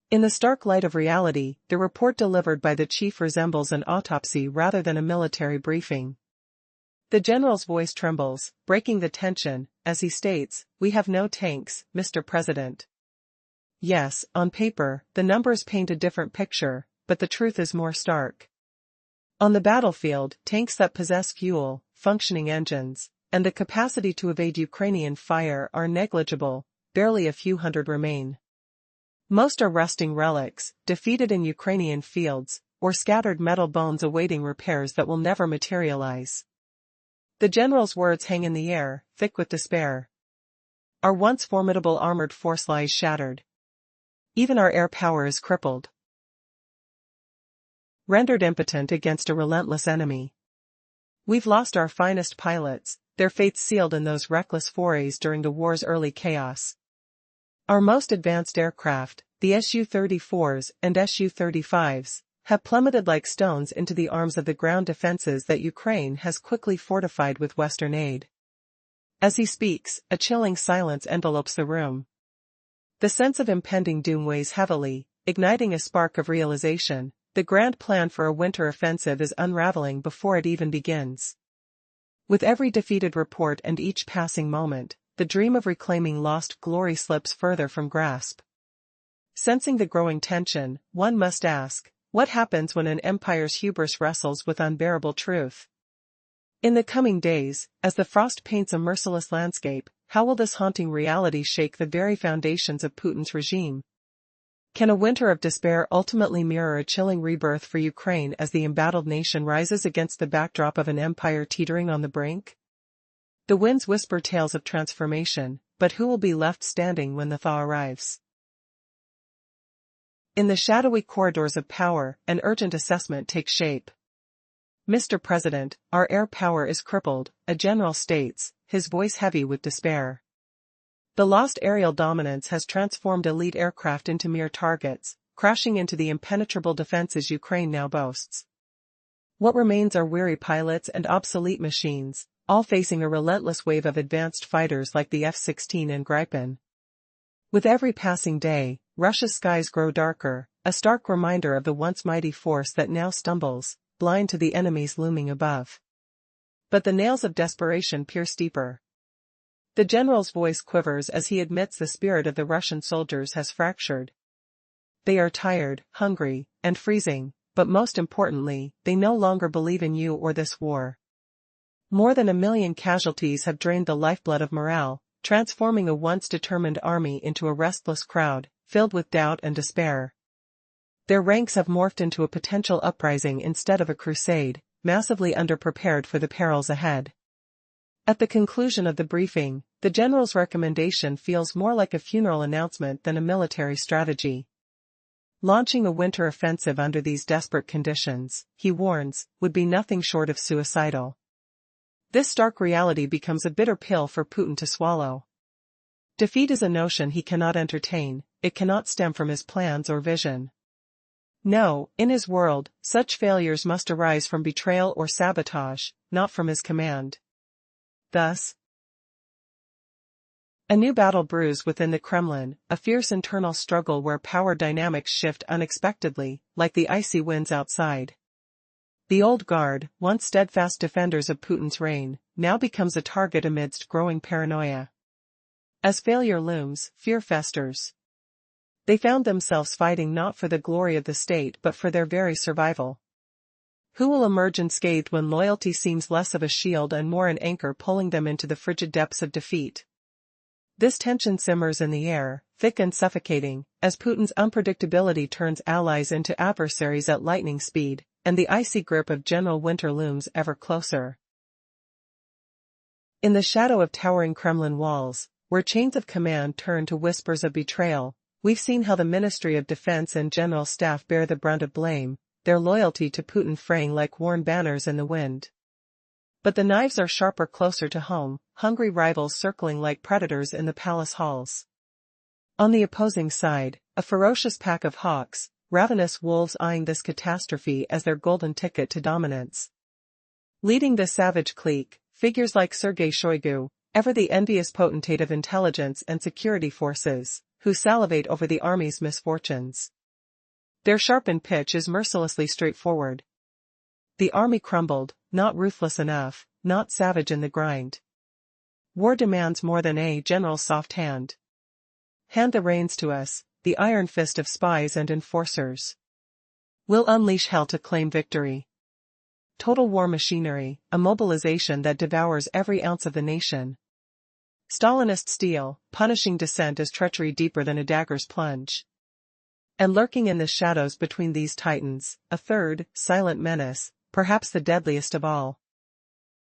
In the stark light of reality, the report delivered by the chief resembles an autopsy rather than a military briefing. The general's voice trembles, breaking the tension, as he states, "We have no tanks, Mr. President." Yes, on paper, the numbers paint a different picture, but the truth is more stark. On the battlefield, tanks that possess fuel, functioning engines, and the capacity to evade Ukrainian fire are negligible, barely a few hundred remain. Most are rusting relics, defeated in Ukrainian fields, or scattered metal bones awaiting repairs that will never materialize. The general's words hang in the air, thick with despair. Our once formidable armored force lies shattered. Even our air power is crippled. Rendered impotent against a relentless enemy. We've lost our finest pilots, their fates sealed in those reckless forays during the war's early chaos. Our most advanced aircraft, the Su-34s and Su-35s, have plummeted like stones into the arms of the ground defenses that Ukraine has quickly fortified with Western aid. As he speaks, a chilling silence envelopes the room. The sense of impending doom weighs heavily, igniting a spark of realization. The grand plan for a winter offensive is unraveling before it even begins. With every defeated report and each passing moment, the dream of reclaiming lost glory slips further from grasp. Sensing the growing tension, one must ask, what happens when an empire's hubris wrestles with unbearable truth? In the coming days, as the frost paints a merciless landscape, how will this haunting reality shake the very foundations of Putin's regime? Can a winter of despair ultimately mirror a chilling rebirth for Ukraine as the embattled nation rises against the backdrop of an empire teetering on the brink? The winds whisper tales of transformation, but who will be left standing when the thaw arrives? In the shadowy corridors of power, an urgent assessment takes shape. "Mr. President, our air power is crippled," a general states, his voice heavy with despair. The lost aerial dominance has transformed elite aircraft into mere targets, crashing into the impenetrable defenses Ukraine now boasts. What remains are weary pilots and obsolete machines, all facing a relentless wave of advanced fighters like the F-16 and Gripen. With every passing day, Russia's skies grow darker, a stark reminder of the once mighty force that now stumbles, blind to the enemies looming above. But the nails of desperation pierce deeper. The general's voice quivers as he admits the spirit of the Russian soldiers has fractured. They are tired, hungry, and freezing, but most importantly, they no longer believe in you or this war. More than 1 million casualties have drained the lifeblood of morale, transforming a once determined army into a restless crowd, filled with doubt and despair. Their ranks have morphed into a potential uprising instead of a crusade, massively underprepared for the perils ahead. At the conclusion of the briefing, the general's recommendation feels more like a funeral announcement than a military strategy. Launching a winter offensive under these desperate conditions, he warns, would be nothing short of suicidal. This stark reality becomes a bitter pill for Putin to swallow. Defeat is a notion he cannot entertain, it cannot stem from his plans or vision. No, in his world, such failures must arise from betrayal or sabotage, not from his command. Thus, a new battle brews within the Kremlin, a fierce internal struggle where power dynamics shift unexpectedly, like the icy winds outside. The old guard, once steadfast defenders of Putin's reign, now becomes a target amidst growing paranoia. As failure looms, fear festers. They found themselves fighting not for the glory of the state but for their very survival. Who will emerge unscathed when loyalty seems less of a shield and more an anchor pulling them into the frigid depths of defeat? This tension simmers in the air, thick and suffocating, as Putin's unpredictability turns allies into adversaries at lightning speed, and the icy grip of General Winter looms ever closer. In the shadow of towering Kremlin walls, where chains of command turn to whispers of betrayal, we've seen how the Ministry of Defense and General Staff bear the brunt of blame, their loyalty to Putin fraying like worn banners in the wind. But the knives are sharper closer to home, hungry rivals circling like predators in the palace halls. On the opposing side, a ferocious pack of hawks, ravenous wolves eyeing this catastrophe as their golden ticket to dominance. Leading this savage clique, figures like Sergei Shoigu, ever the envious potentate of intelligence and security forces, who salivate over the army's misfortunes. Their sharpened pitch is mercilessly straightforward. The army crumbled, not ruthless enough, not savage in the grind. War demands more than a general's soft hand. Hand the reins to us, the iron fist of spies and enforcers. We'll unleash hell to claim victory. Total war machinery, a mobilization that devours every ounce of the nation. Stalinist steel, punishing dissent as treachery deeper than a dagger's plunge. And lurking in the shadows between these titans, a third, silent menace, perhaps the deadliest of all.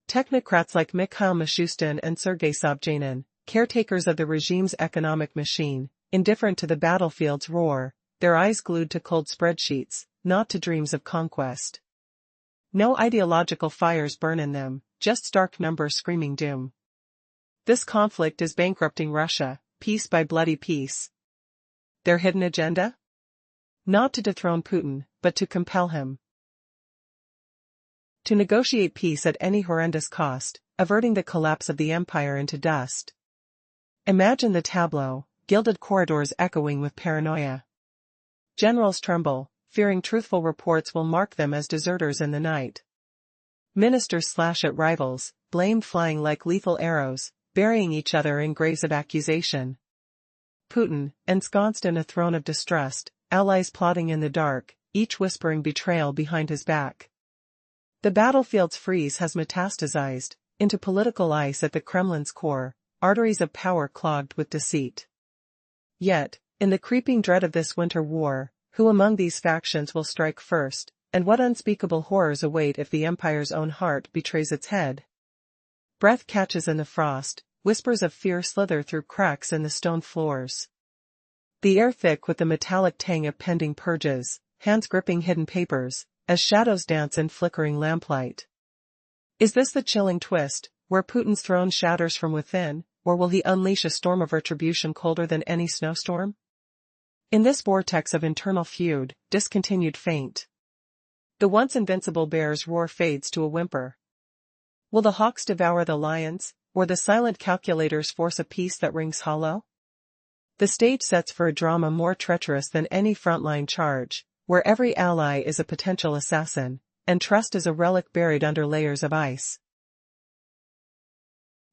Technocrats like Mikhail Mishustin and Sergei Sobchanin, caretakers of the regime's economic machine, indifferent to the battlefield's roar, their eyes glued to cold spreadsheets, not to dreams of conquest. No ideological fires burn in them, just stark numbers screaming doom. This conflict is bankrupting Russia, piece by bloody piece. Their hidden agenda? Not to dethrone Putin, but to compel him. To negotiate peace at any horrendous cost, averting the collapse of the empire into dust. Imagine the tableau, gilded corridors echoing with paranoia. Generals tremble, fearing truthful reports will mark them as deserters in the night. Ministers slash at rivals, blame flying like lethal arrows, burying each other in graves of accusation. Putin, ensconced in a throne of distrust, allies plotting in the dark, each whispering betrayal behind his back. The battlefield's freeze has metastasized into political ice at the Kremlin's core, arteries of power clogged with deceit. Yet, In the creeping dread of this winter war, who among these factions will strike first, and what unspeakable horrors await if the empire's own heart betrays its head? Breath catches in the frost, whispers of fear slither through cracks in the stone floors. The air thick with the metallic tang of pending purges, hands gripping hidden papers, as shadows dance in flickering lamplight. Is this the chilling twist, where Putin's throne shatters from within, or will he unleash a storm of retribution colder than any snowstorm? In this vortex of internal feud, discontinued faint. The once invincible bear's roar fades to a whimper. Will the hawks devour the lions, or the silent calculators force a peace that rings hollow? The stage sets for a drama more treacherous than any frontline charge, where every ally is a potential assassin, and trust is a relic buried under layers of ice.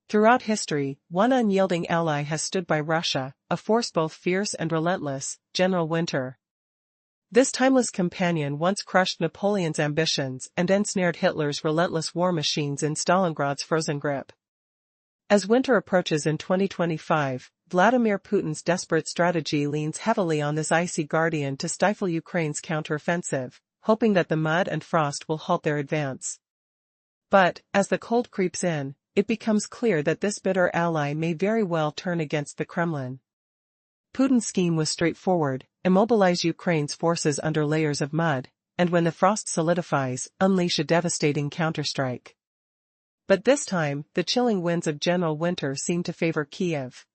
Throughout history, one unyielding ally has stood by Russia, a force both fierce and relentless, General Winter. This timeless companion once crushed Napoleon's ambitions and ensnared Hitler's relentless war machines in Stalingrad's frozen grip. As winter approaches in 2025, Vladimir Putin's desperate strategy leans heavily on this icy guardian to stifle Ukraine's counteroffensive, hoping that the mud and frost will halt their advance. But, as the cold creeps in, it becomes clear that this bitter ally may very well turn against the Kremlin. Putin's scheme was straightforward: immobilize Ukraine's forces under layers of mud, and when the frost solidifies, unleash a devastating counterstrike. But this time, the chilling winds of General Winter seem to favor Kiev.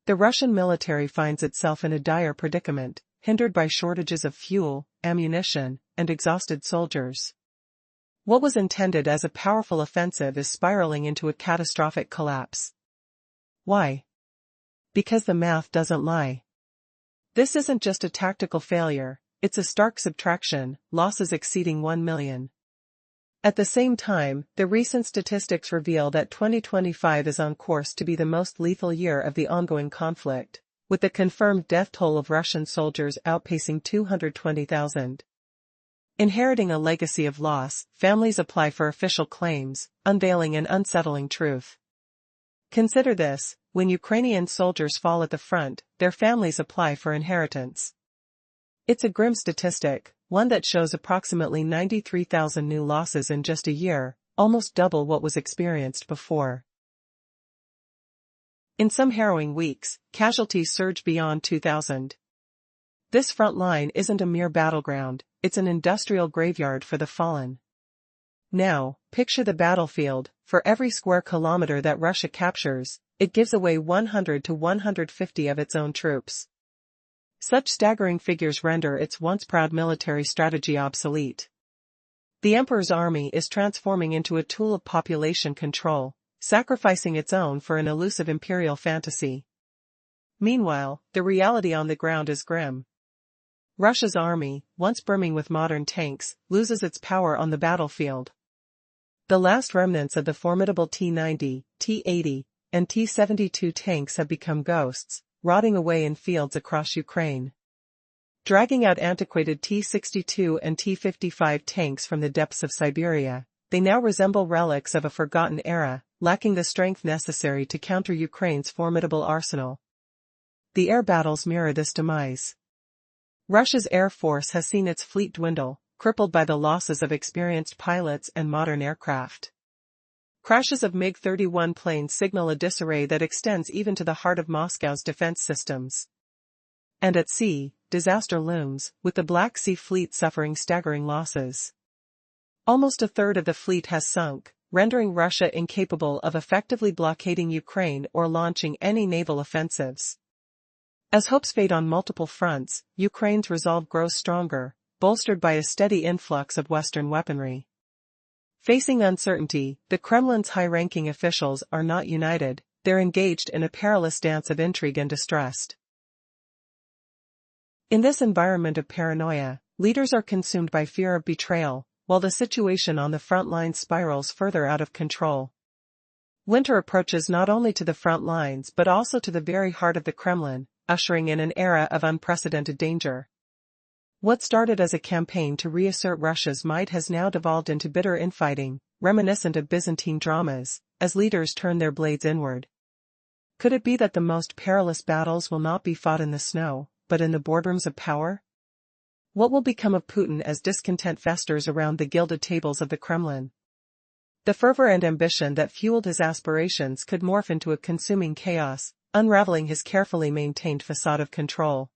The Russian military finds itself in a dire predicament, hindered by shortages of fuel, ammunition, and exhausted soldiers. What was intended as a powerful offensive is spiraling into a catastrophic collapse. Why? Because the math doesn't lie. This isn't just a tactical failure, it's a stark subtraction, losses exceeding 1 million. At the same time, the recent statistics reveal that 2025 is on course to be the most lethal year of the ongoing conflict, with the confirmed death toll of Russian soldiers outpacing 220,000. Inheriting a legacy of loss, families apply for official claims, unveiling an unsettling truth. Consider this: when Ukrainian soldiers fall at the front, their families apply for inheritance. It's a grim statistic, one that shows approximately 93,000 new losses in just a year, almost double what was experienced before. In some harrowing weeks, casualties surge beyond 2,000. This front line isn't a mere battleground, it's an industrial graveyard for the fallen. Now, picture the battlefield: for every square kilometer that Russia captures, it gives away 100 to 150 of its own troops. Such staggering figures render its once proud military strategy obsolete. The emperor's army is transforming into a tool of population control, sacrificing its own for an elusive imperial fantasy. Meanwhile, the reality on the ground is grim. Russia's army, once brimming with modern tanks, loses its power on the battlefield. The last remnants of the formidable T-90, T-80, and T-72 tanks have become ghosts, rotting away in fields across Ukraine. Dragging out antiquated T-62 and T-55 tanks from the depths of Siberia, they now resemble relics of a forgotten era, lacking the strength necessary to counter Ukraine's formidable arsenal. The air battles mirror this demise. Russia's air force has seen its fleet dwindle, crippled by the losses of experienced pilots and modern aircraft. Crashes of MiG-31 planes signal a disarray that extends even to the heart of Moscow's defense systems. And at sea, disaster looms, with the Black Sea Fleet suffering staggering losses. Almost a third of the fleet has sunk, rendering Russia incapable of effectively blockading Ukraine or launching any naval offensives. As hopes fade on multiple fronts, Ukraine's resolve grows stronger, bolstered by a steady influx of Western weaponry. Facing uncertainty, the Kremlin's high-ranking officials are not united, they're engaged in a perilous dance of intrigue and distrust. In this environment of paranoia, leaders are consumed by fear of betrayal, while the situation on the front lines spirals further out of control. Winter approaches not only to the front lines but also to the very heart of the Kremlin, ushering in an era of unprecedented danger. What started as a campaign to reassert Russia's might has now devolved into bitter infighting, reminiscent of Byzantine dramas, as leaders turn their blades inward. Could it be that the most perilous battles will not be fought in the snow, but in the boardrooms of power? What will become of Putin as discontent festers around the gilded tables of the Kremlin? The fervor and ambition that fueled his aspirations could morph into a consuming chaos, unraveling his carefully maintained facade of control.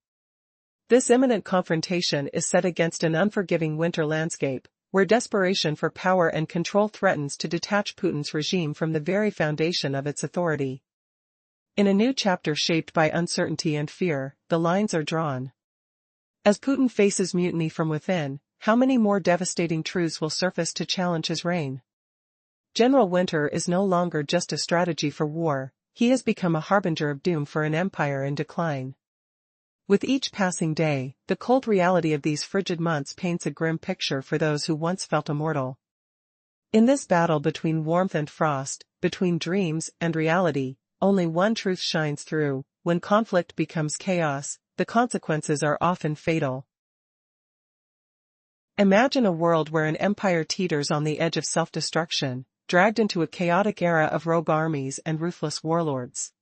This imminent confrontation is set against an unforgiving winter landscape, where desperation for power and control threatens to detach Putin's regime from the very foundation of its authority. In a new chapter shaped by uncertainty and fear, the lines are drawn. As Putin faces mutiny from within, how many more devastating truths will surface to challenge his reign? General Winter is no longer just a strategy for war, he has become a harbinger of doom for an empire in decline. With each passing day, the cold reality of these frigid months paints a grim picture for those who once felt immortal. In this battle between warmth and frost, between dreams and reality, only one truth shines through: when conflict becomes chaos, the consequences are often fatal. Imagine a world where an empire teeters on the edge of self-destruction, dragged into a chaotic era of rogue armies and ruthless warlords.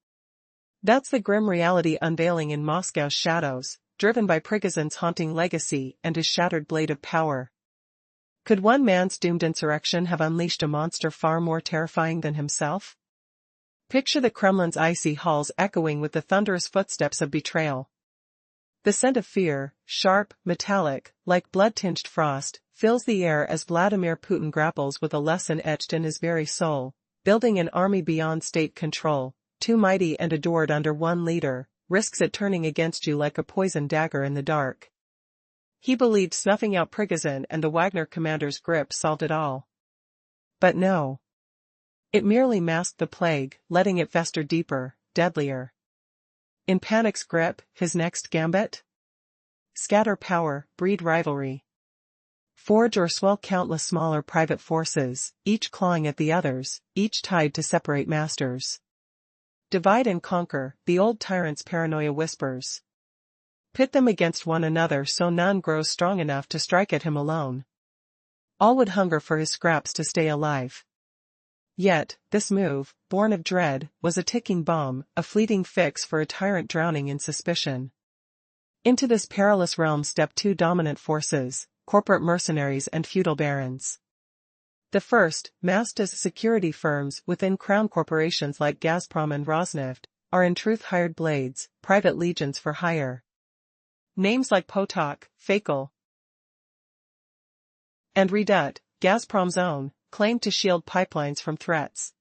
That's the grim reality unveiling in Moscow's shadows, driven by Prigozhin's haunting legacy and his shattered blade of power. Could one man's doomed insurrection have unleashed a monster far more terrifying than himself? Picture the Kremlin's icy halls echoing with the thunderous footsteps of betrayal. The scent of fear, sharp, metallic, like blood-tinged frost, fills the air as Vladimir Putin grapples with a lesson etched in his very soul: building an army beyond state control, too mighty and adored under one leader, risks it turning against you like a poisoned dagger in the dark. He believed snuffing out Prigozhin and the Wagner commander's grip solved it all. But no. It merely masked the plague, letting it fester deeper, deadlier. In panic's grip, his next gambit? Scatter power, breed rivalry. Forge or swell countless smaller private forces, each clawing at the others, each tied to separate masters. Divide and conquer, the old tyrant's paranoia whispers. Pit them against one another so none grows strong enough to strike at him alone. All would hunger for his scraps to stay alive. Yet, this move, born of dread, was a ticking bomb, a fleeting fix for a tyrant drowning in suspicion. Into this perilous realm stepped two dominant forces: corporate mercenaries and feudal barons. The first, masked as security firms within crown corporations like Gazprom and Rosneft, are in truth hired blades, private legions for hire. Names like Potok, Fakel, and Redut, Gazprom's own, claim to shield pipelines from threats.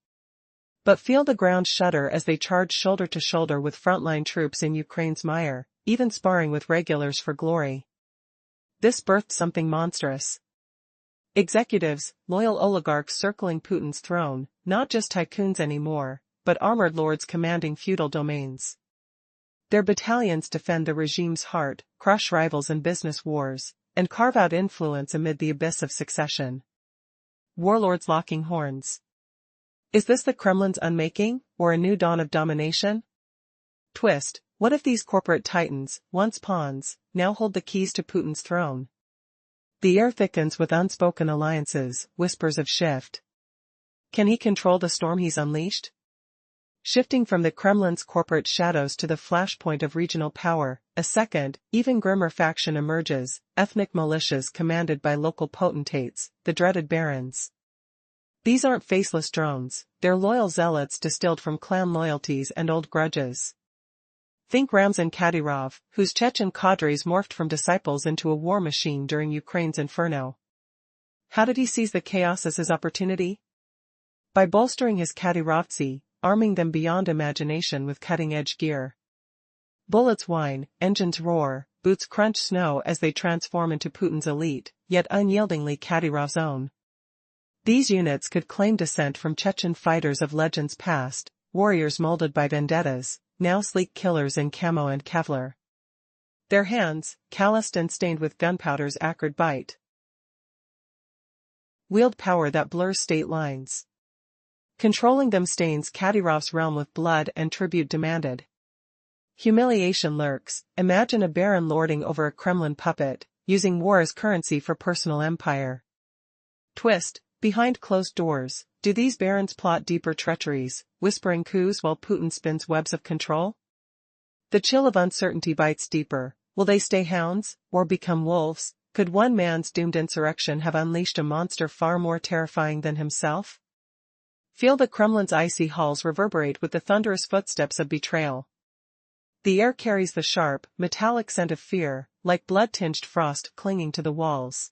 But feel the ground shudder as they charge shoulder to shoulder with frontline troops in Ukraine's mire, even sparring with regulars for glory. This birthed something monstrous. Executives, loyal oligarchs circling Putin's throne, not just tycoons anymore, but armored lords commanding feudal domains. Their battalions defend the regime's heart, crush rivals in business wars, and carve out influence amid the abyss of succession. Warlords locking horns. Is this the Kremlin's unmaking, or a new dawn of domination? Twist: what if these corporate titans, once pawns, now hold the keys to Putin's throne? The air thickens with unspoken alliances, whispers of shift. Can he control the storm he's unleashed? Shifting from the Kremlin's corporate shadows to the flashpoint of regional power, a second, even grimmer faction emerges: ethnic militias commanded by local potentates, the dreaded barons. These aren't faceless drones, they're loyal zealots distilled from clan loyalties and old grudges. Think Ramzan Kadyrov, whose Chechen cadres morphed from disciples into a war machine during Ukraine's inferno. How did he seize the chaos as his opportunity? By bolstering his Kadyrovtsi, arming them beyond imagination with cutting-edge gear. Bullets whine, engines roar, boots crunch snow as they transform into Putin's elite, yet unyieldingly Kadyrov's own. These units could claim descent from Chechen fighters of legends past, warriors molded by vendettas, now sleek killers in camo and Kevlar. Their hands, calloused and stained with gunpowder's acrid bite, wield power that blurs state lines. Controlling them stains Kadyrov's realm with blood and tribute demanded. Humiliation lurks: imagine a baron lording over a Kremlin puppet, using war as currency for personal empire. Twist: behind closed doors, Do these barons plot deeper treacheries, whispering coups while Putin spins webs of control? The chill of uncertainty bites deeper. Will they stay hounds, or become wolves? Could one man's doomed insurrection have unleashed a monster far more terrifying than himself? Feel the Kremlin's icy halls reverberate with the thunderous footsteps of betrayal. The air carries the sharp, metallic scent of fear, like blood-tinged frost clinging to the walls.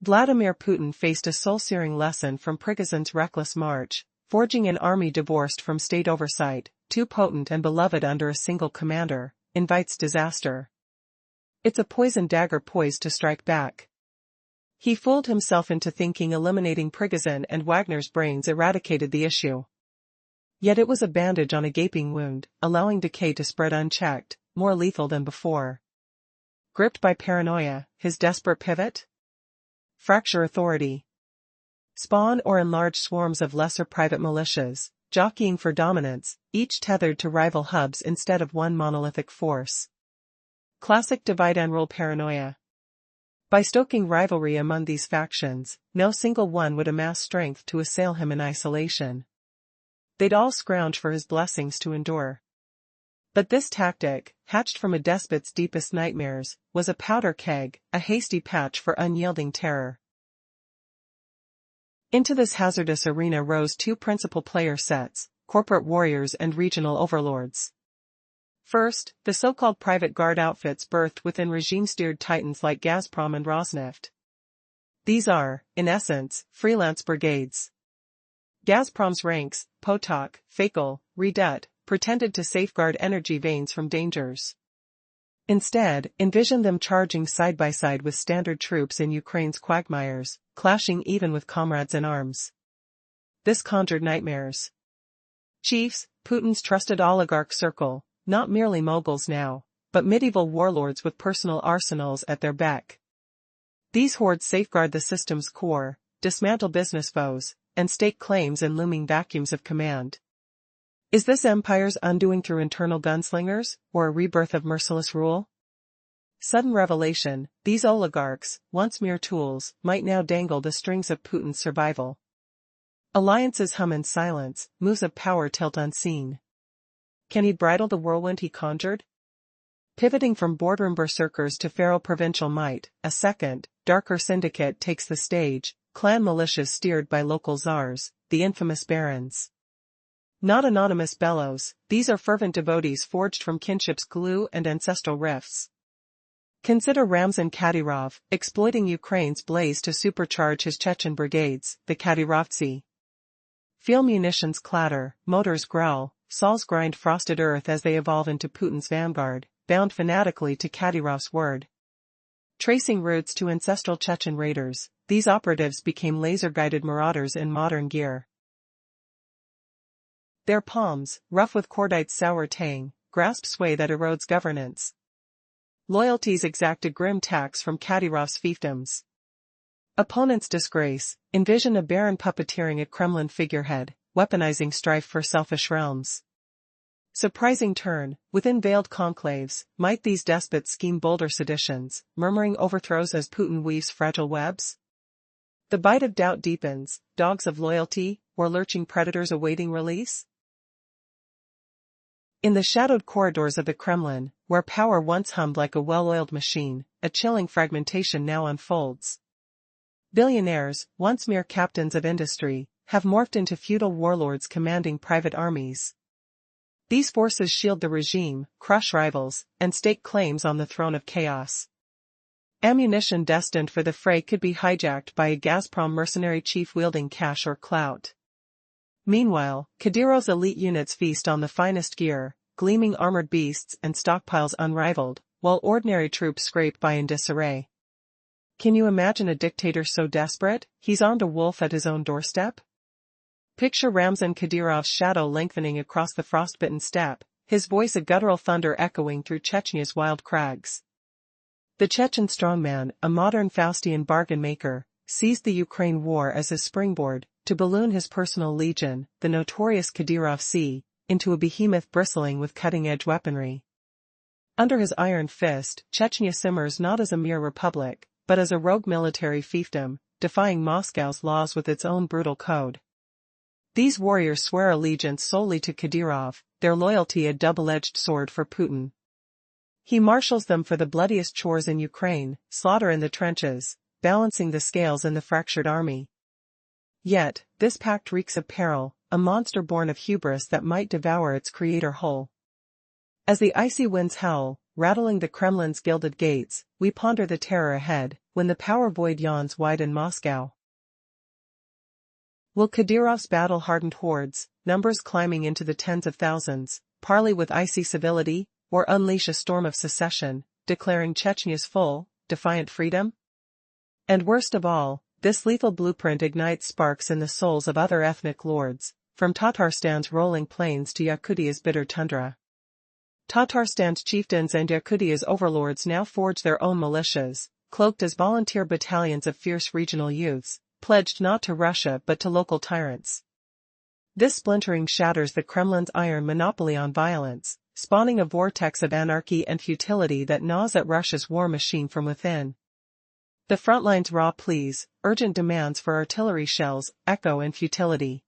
Vladimir Putin faced a soul-searing lesson from Prigozhin's reckless march, forging an army divorced from state oversight, too potent and beloved under a single commander, invites disaster. It's a poison dagger poised to strike back. He fooled himself into thinking eliminating Prigozhin and Wagner's brains eradicated the issue. Yet it was a bandage on a gaping wound, allowing decay to spread unchecked, more lethal than before. Gripped by paranoia, his desperate pivot? Fracture authority. Spawn or enlarge swarms of lesser private militias, jockeying for dominance, each tethered to rival hubs instead of one monolithic force. Classic divide-and-rule paranoia. By stoking rivalry among these factions, no single one would amass strength to assail him in isolation. They'd all scrounge for his blessings to endure. But this tactic, hatched from a despot's deepest nightmares, was a powder keg, a hasty patch for unyielding terror. Into this hazardous arena rose two principal player sets, corporate warriors and regional overlords. First, the so-called private guard outfits birthed within regime-steered titans like Gazprom and Rosneft. These are, in essence, freelance brigades. Gazprom's ranks, Potok, Fakel, Redut, pretended to safeguard energy veins from dangers. Instead, envision them charging side by side with standard troops in Ukraine's quagmires, clashing even with comrades in arms. This conjured nightmares. Chiefs, Putin's trusted oligarch circle, not merely moguls now, but medieval warlords with personal arsenals at their beck. These hordes safeguard the system's core, dismantle business foes, and stake claims in looming vacuums of command. Is this empire's undoing through internal gunslingers, or a rebirth of merciless rule? Sudden revelation, these oligarchs, once mere tools, might now dangle the strings of Putin's survival. Alliances hum in silence, moves of power tilt unseen. Can he bridle the whirlwind he conjured? Pivoting from boardroom berserkers to feral provincial might, a second, darker syndicate takes the stage, clan militias steered by local czars, the infamous barons. Not anonymous bellows, these are fervent devotees forged from kinship's glue and ancestral rifts. Consider Ramzan Kadyrov, exploiting Ukraine's blaze to supercharge his Chechen brigades, the Kadyrovtsi. Feel munitions clatter, motors growl, saws grind frosted earth as they evolve into Putin's vanguard, bound fanatically to Kadyrov's word. Tracing routes to ancestral Chechen raiders, these operatives became laser-guided marauders in modern gear. Their palms, rough with cordite's sour tang, grasp sway that erodes governance. Loyalties exact a grim tax from Kadyrov's fiefdoms. Opponents disgrace, envision a baron puppeteering a Kremlin figurehead, weaponizing strife for selfish realms. Surprising turn, within veiled conclaves, might these despots scheme bolder seditions, murmuring overthrows as Putin weaves fragile webs? The bite of doubt deepens, dogs of loyalty, or lurching predators awaiting release? In the shadowed corridors of the Kremlin, where power once hummed like a well-oiled machine, a chilling fragmentation now unfolds. Billionaires, once mere captains of industry, have morphed into feudal warlords commanding private armies. These forces shield the regime, crush rivals, and stake claims on the throne of chaos. Ammunition destined for the fray could be hijacked by a Gazprom mercenary chief wielding cash or clout. Meanwhile, Kadyrov's elite units feast on the finest gear, gleaming armored beasts and stockpiles unrivaled, while ordinary troops scrape by in disarray. Can you imagine a dictator so desperate, he's armed a wolf at his own doorstep? Picture Ramzan Kadyrov's shadow lengthening across the frostbitten steppe, his voice a guttural thunder echoing through Chechnya's wild crags. The Chechen strongman, a modern Faustian bargain maker, seized the Ukraine war as his springboard, to balloon his personal legion, the notorious Kadyrovtsi, into a behemoth bristling with cutting-edge weaponry. Under his iron fist, Chechnya simmers not as a mere republic, but as a rogue military fiefdom, defying Moscow's laws with its own brutal code. These warriors swear allegiance solely to Kadyrov, their loyalty a double-edged sword for Putin. He marshals them for the bloodiest chores in Ukraine, slaughter in the trenches, balancing the scales in the fractured army. Yet, this pact reeks of peril, a monster born of hubris that might devour its creator whole. As the icy winds howl, rattling the Kremlin's gilded gates, we ponder the terror ahead, when the power void yawns wide in Moscow. Will Kadyrov's battle-hardened hordes, numbers climbing into the tens of thousands, parley with icy civility, or unleash a storm of secession, declaring Chechnya's full, defiant freedom? And worst of all, this lethal blueprint ignites sparks in the souls of other ethnic lords, from Tatarstan's rolling plains to Yakutia's bitter tundra. Tatarstan's chieftains and Yakutia's overlords now forge their own militias, cloaked as volunteer battalions of fierce regional youths, pledged not to Russia but to local tyrants. This splintering shatters the Kremlin's iron monopoly on violence, spawning a vortex of anarchy and futility that gnaws at Russia's war machine from within. The frontline's raw pleas, urgent demands for artillery shells, echo in futility.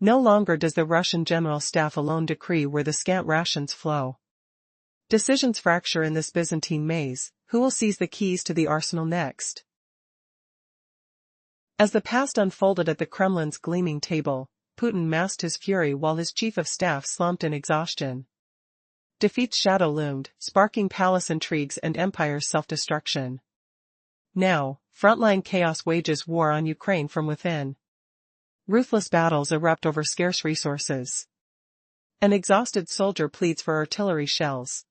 No longer does the Russian general staff alone decree where the scant rations flow. Decisions fracture in this Byzantine maze. Who will seize the keys to the arsenal next? As the past unfolded at the Kremlin's gleaming table, Putin masked his fury while his chief of staff slumped in exhaustion. Defeat's shadow loomed, sparking palace intrigues and empire's self-destruction. Now, frontline chaos wages war on Ukraine from within. Ruthless battles erupt over scarce resources. An exhausted soldier pleads for artillery shells.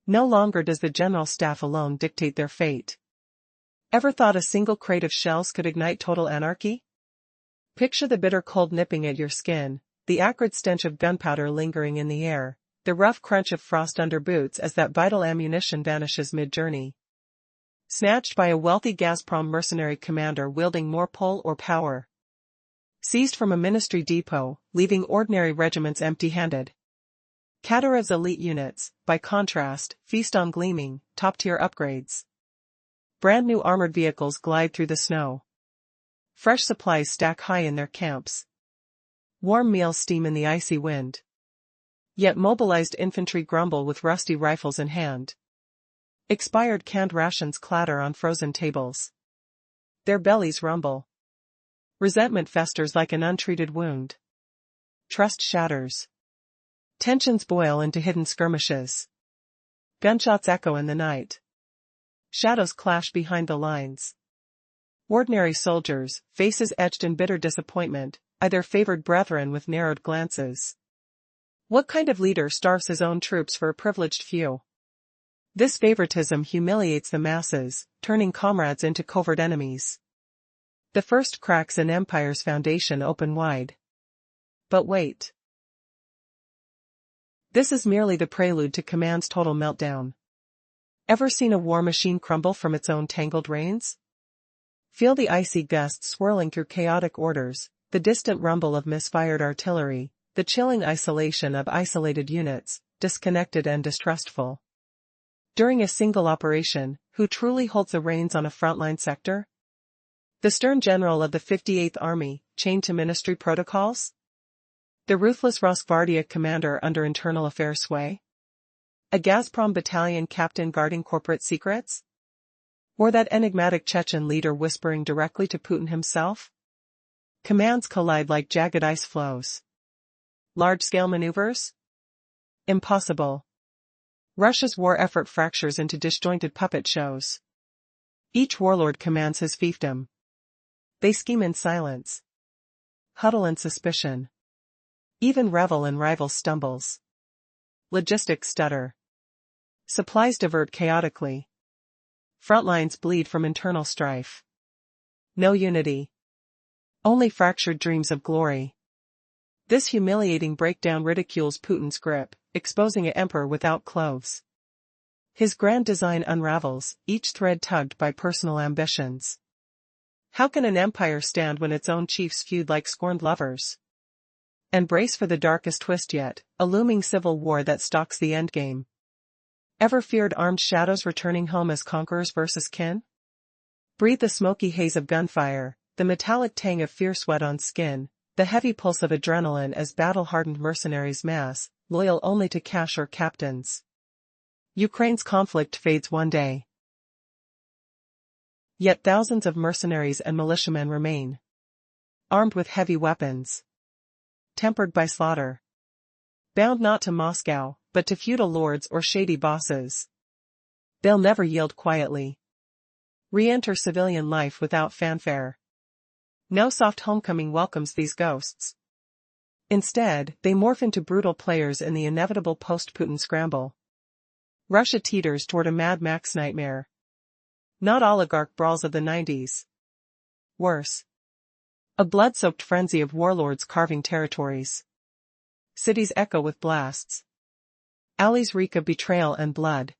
No longer does the general staff alone dictate their fate. Ever thought a single crate of shells could ignite total anarchy? Picture the bitter cold nipping at your skin, the acrid stench of gunpowder lingering in the air, the rough crunch of frost under boots as that vital ammunition vanishes mid-journey. Snatched by a wealthy Gazprom mercenary commander wielding more pull or power. Seized from a ministry depot, leaving ordinary regiments empty-handed. Kadyrov's elite units, by contrast, feast on gleaming, top-tier upgrades. Brand-new armored vehicles glide through the snow. Fresh supplies stack high in their camps. Warm meals steam in the icy wind. Yet mobilized infantry grumble with rusty rifles in hand. Expired canned rations clatter on frozen tables. Their bellies rumble. Resentment festers like an untreated wound. Trust shatters. Tensions boil into hidden skirmishes. Gunshots echo in the night. Shadows clash behind the lines. Ordinary soldiers, faces etched in bitter disappointment, eye their favored brethren with narrowed glances. What kind of leader starves his own troops for a privileged few? This favoritism humiliates the masses, turning comrades into covert enemies. The first cracks in empire's foundation open wide. But wait. This is merely the prelude to command's total meltdown. Ever seen a war machine crumble from its own tangled reins? Feel the icy gusts swirling through chaotic orders, the distant rumble of misfired artillery, the chilling isolation of isolated units, disconnected and distrustful. During a single operation, who truly holds the reins on a frontline sector? The stern general of the 58th Army, chained to ministry protocols? The ruthless Rosgvardia commander under internal affairs sway? A Gazprom battalion captain guarding corporate secrets? Or that enigmatic Chechen leader whispering directly to Putin himself? Commands collide like jagged ice flows. Large-scale maneuvers? Impossible. Russia's war effort fractures into disjointed puppet shows. Each warlord commands his fiefdom. They scheme in silence. Huddle in suspicion. Even revel in rival stumbles. Logistics stutter. Supplies divert chaotically. Frontlines bleed from internal strife. No unity. Only fractured dreams of glory. This humiliating breakdown ridicules Putin's grip, exposing an emperor without clothes. His grand design unravels, each thread tugged by personal ambitions. How can an empire stand when its own chiefs feud like scorned lovers? And brace for the darkest twist yet, a looming civil war that stalks the endgame. Ever feared armed shadows returning home as conquerors versus kin? Breathe the smoky haze of gunfire, the metallic tang of fierce sweat on skin, the heavy pulse of adrenaline as battle-hardened mercenaries mass, loyal only to cash or captains. Ukraine's conflict fades one day. Yet thousands of mercenaries and militiamen remain. Armed with heavy weapons. Tempered by slaughter. Bound not to Moscow, but to feudal lords or shady bosses. They'll never yield quietly. Re-enter civilian life without fanfare. No soft homecoming welcomes these ghosts. Instead, they morph into brutal players in the inevitable post-Putin scramble. Russia teeters toward a Mad Max nightmare. Not oligarch brawls of the 90s. Worse. A blood-soaked frenzy of warlords carving territories. Cities echo with blasts. Alleys reek of betrayal and blood.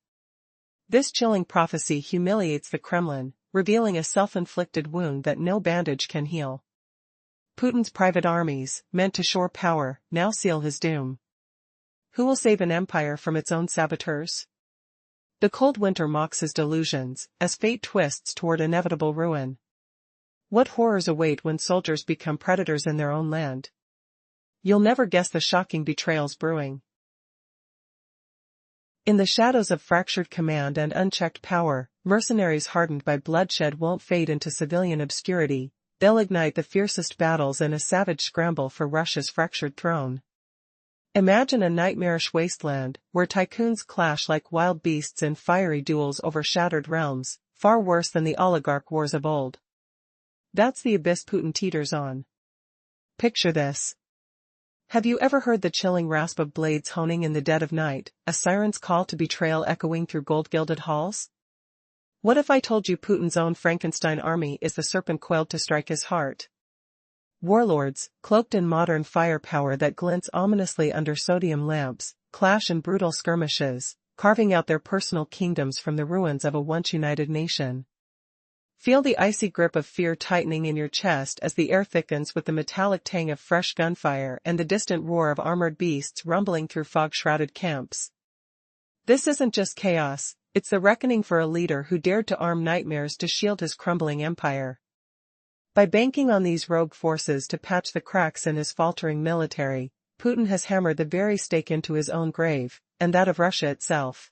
This chilling prophecy humiliates the Kremlin, revealing a self-inflicted wound that no bandage can heal. Putin's private armies, meant to shore power, now seal his doom. Who will save an empire from its own saboteurs? The cold winter mocks his delusions, as fate twists toward inevitable ruin. What horrors await when soldiers become predators in their own land? You'll never guess the shocking betrayals brewing. In the shadows of fractured command and unchecked power, mercenaries hardened by bloodshed won't fade into civilian obscurity, they'll ignite the fiercest battles in a savage scramble for Russia's fractured throne. Imagine a nightmarish wasteland, where tycoons clash like wild beasts in fiery duels over shattered realms, far worse than the oligarch wars of old. That's the abyss Putin teeters on. Picture this. Have you ever heard the chilling rasp of blades honing in the dead of night, a siren's call to betrayal echoing through gold-gilded halls? What if I told you Putin's own Frankenstein army is the serpent coiled to strike his heart? Warlords, cloaked in modern firepower that glints ominously under sodium lamps, clash in brutal skirmishes, carving out their personal kingdoms from the ruins of a once-united nation. Feel the icy grip of fear tightening in your chest as the air thickens with the metallic tang of fresh gunfire and the distant roar of armored beasts rumbling through fog-shrouded camps. This isn't just chaos, it's the reckoning for a leader who dared to arm nightmares to shield his crumbling empire. By banking on these rogue forces to patch the cracks in his faltering military, Putin has hammered the very stake into his own grave, and that of Russia itself.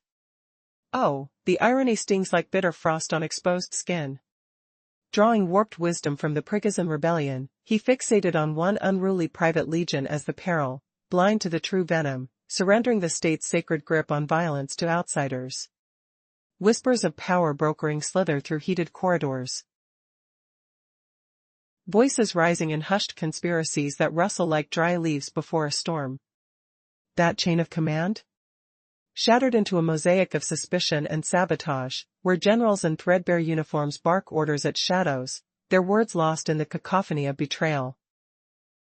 Oh, the irony stings like bitter frost on exposed skin. Drawing warped wisdom from the Prigozhin rebellion, he fixated on one unruly private legion as the peril, blind to the true venom, surrendering the state's sacred grip on violence to outsiders. Whispers of power brokering slither through heated corridors. Voices rising in hushed conspiracies that rustle like dry leaves before a storm. That chain of command? Shattered into a mosaic of suspicion and sabotage, where generals in threadbare uniforms bark orders at shadows, their words lost in the cacophony of betrayal.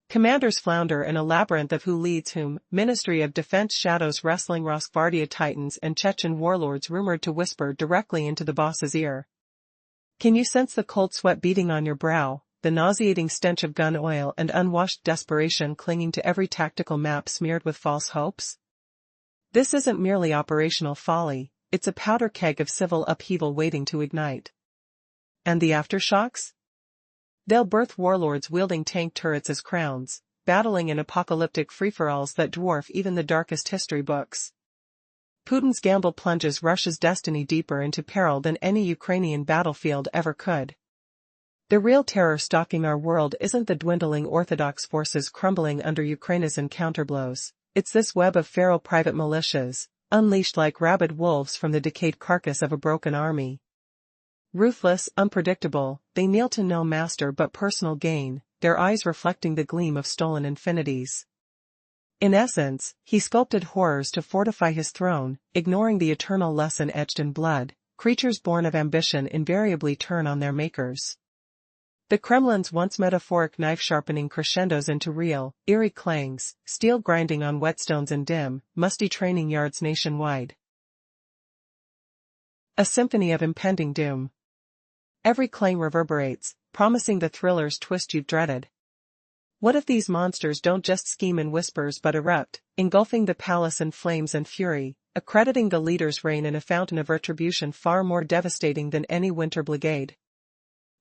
Commanders flounder in a labyrinth of who leads whom, Ministry of Defense shadows wrestling Rosgvardia titans and Chechen warlords rumored to whisper directly into the boss's ear. Can you sense the cold sweat beating on your brow? The nauseating stench of gun oil and unwashed desperation clinging to every tactical map smeared with false hopes? This isn't merely operational folly, it's a powder keg of civil upheaval waiting to ignite. And the aftershocks? They'll birth warlords wielding tank turrets as crowns, battling in apocalyptic free-for-alls that dwarf even the darkest history books. Putin's gamble plunges Russia's destiny deeper into peril than any Ukrainian battlefield ever could. The real terror stalking our world isn't the dwindling Orthodox forces crumbling under Ukraine's counterblows, it's this web of feral private militias, unleashed like rabid wolves from the decayed carcass of a broken army. Ruthless, unpredictable, they kneel to no master but personal gain, their eyes reflecting the gleam of stolen infinities. In essence, he sculpted horrors to fortify his throne, ignoring the eternal lesson etched in blood. Creatures born of ambition invariably turn on their makers. The Kremlin's once metaphoric knife-sharpening crescendos into real, eerie clangs, steel grinding on whetstones in dim, musty training yards nationwide. A symphony of impending doom. Every clang reverberates, promising the thriller's twist you've dreaded. What if these monsters don't just scheme in whispers but erupt, engulfing the palace in flames and fury, accrediting the leader's reign in a fountain of retribution far more devastating than any winter brigade?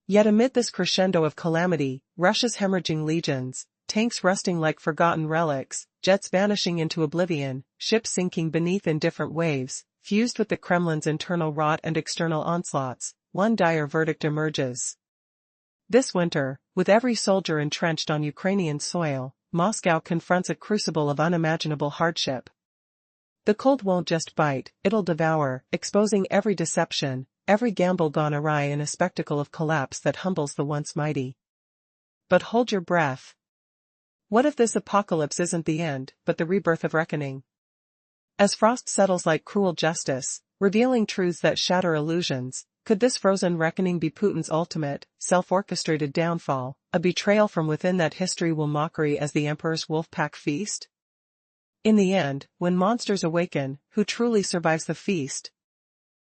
Yet amid this crescendo of calamity, Russia's hemorrhaging legions, tanks rusting like forgotten relics, jets vanishing into oblivion, ships sinking beneath indifferent waves, fused with the Kremlin's internal rot and external onslaughts, one dire verdict emerges. This winter, with every soldier entrenched on Ukrainian soil, Moscow confronts a crucible of unimaginable hardship. The cold won't just bite, it'll devour, exposing every deception, every gamble gone awry in a spectacle of collapse that humbles the once mighty. But hold your breath. What if this apocalypse isn't the end, but the rebirth of reckoning? As frost settles like cruel justice, revealing truths that shatter illusions, could this frozen reckoning be Putin's ultimate, self-orchestrated downfall, a betrayal from within that history will mockery as the emperor's wolf-pack feast? In the end, when monsters awaken, who truly survives the feast?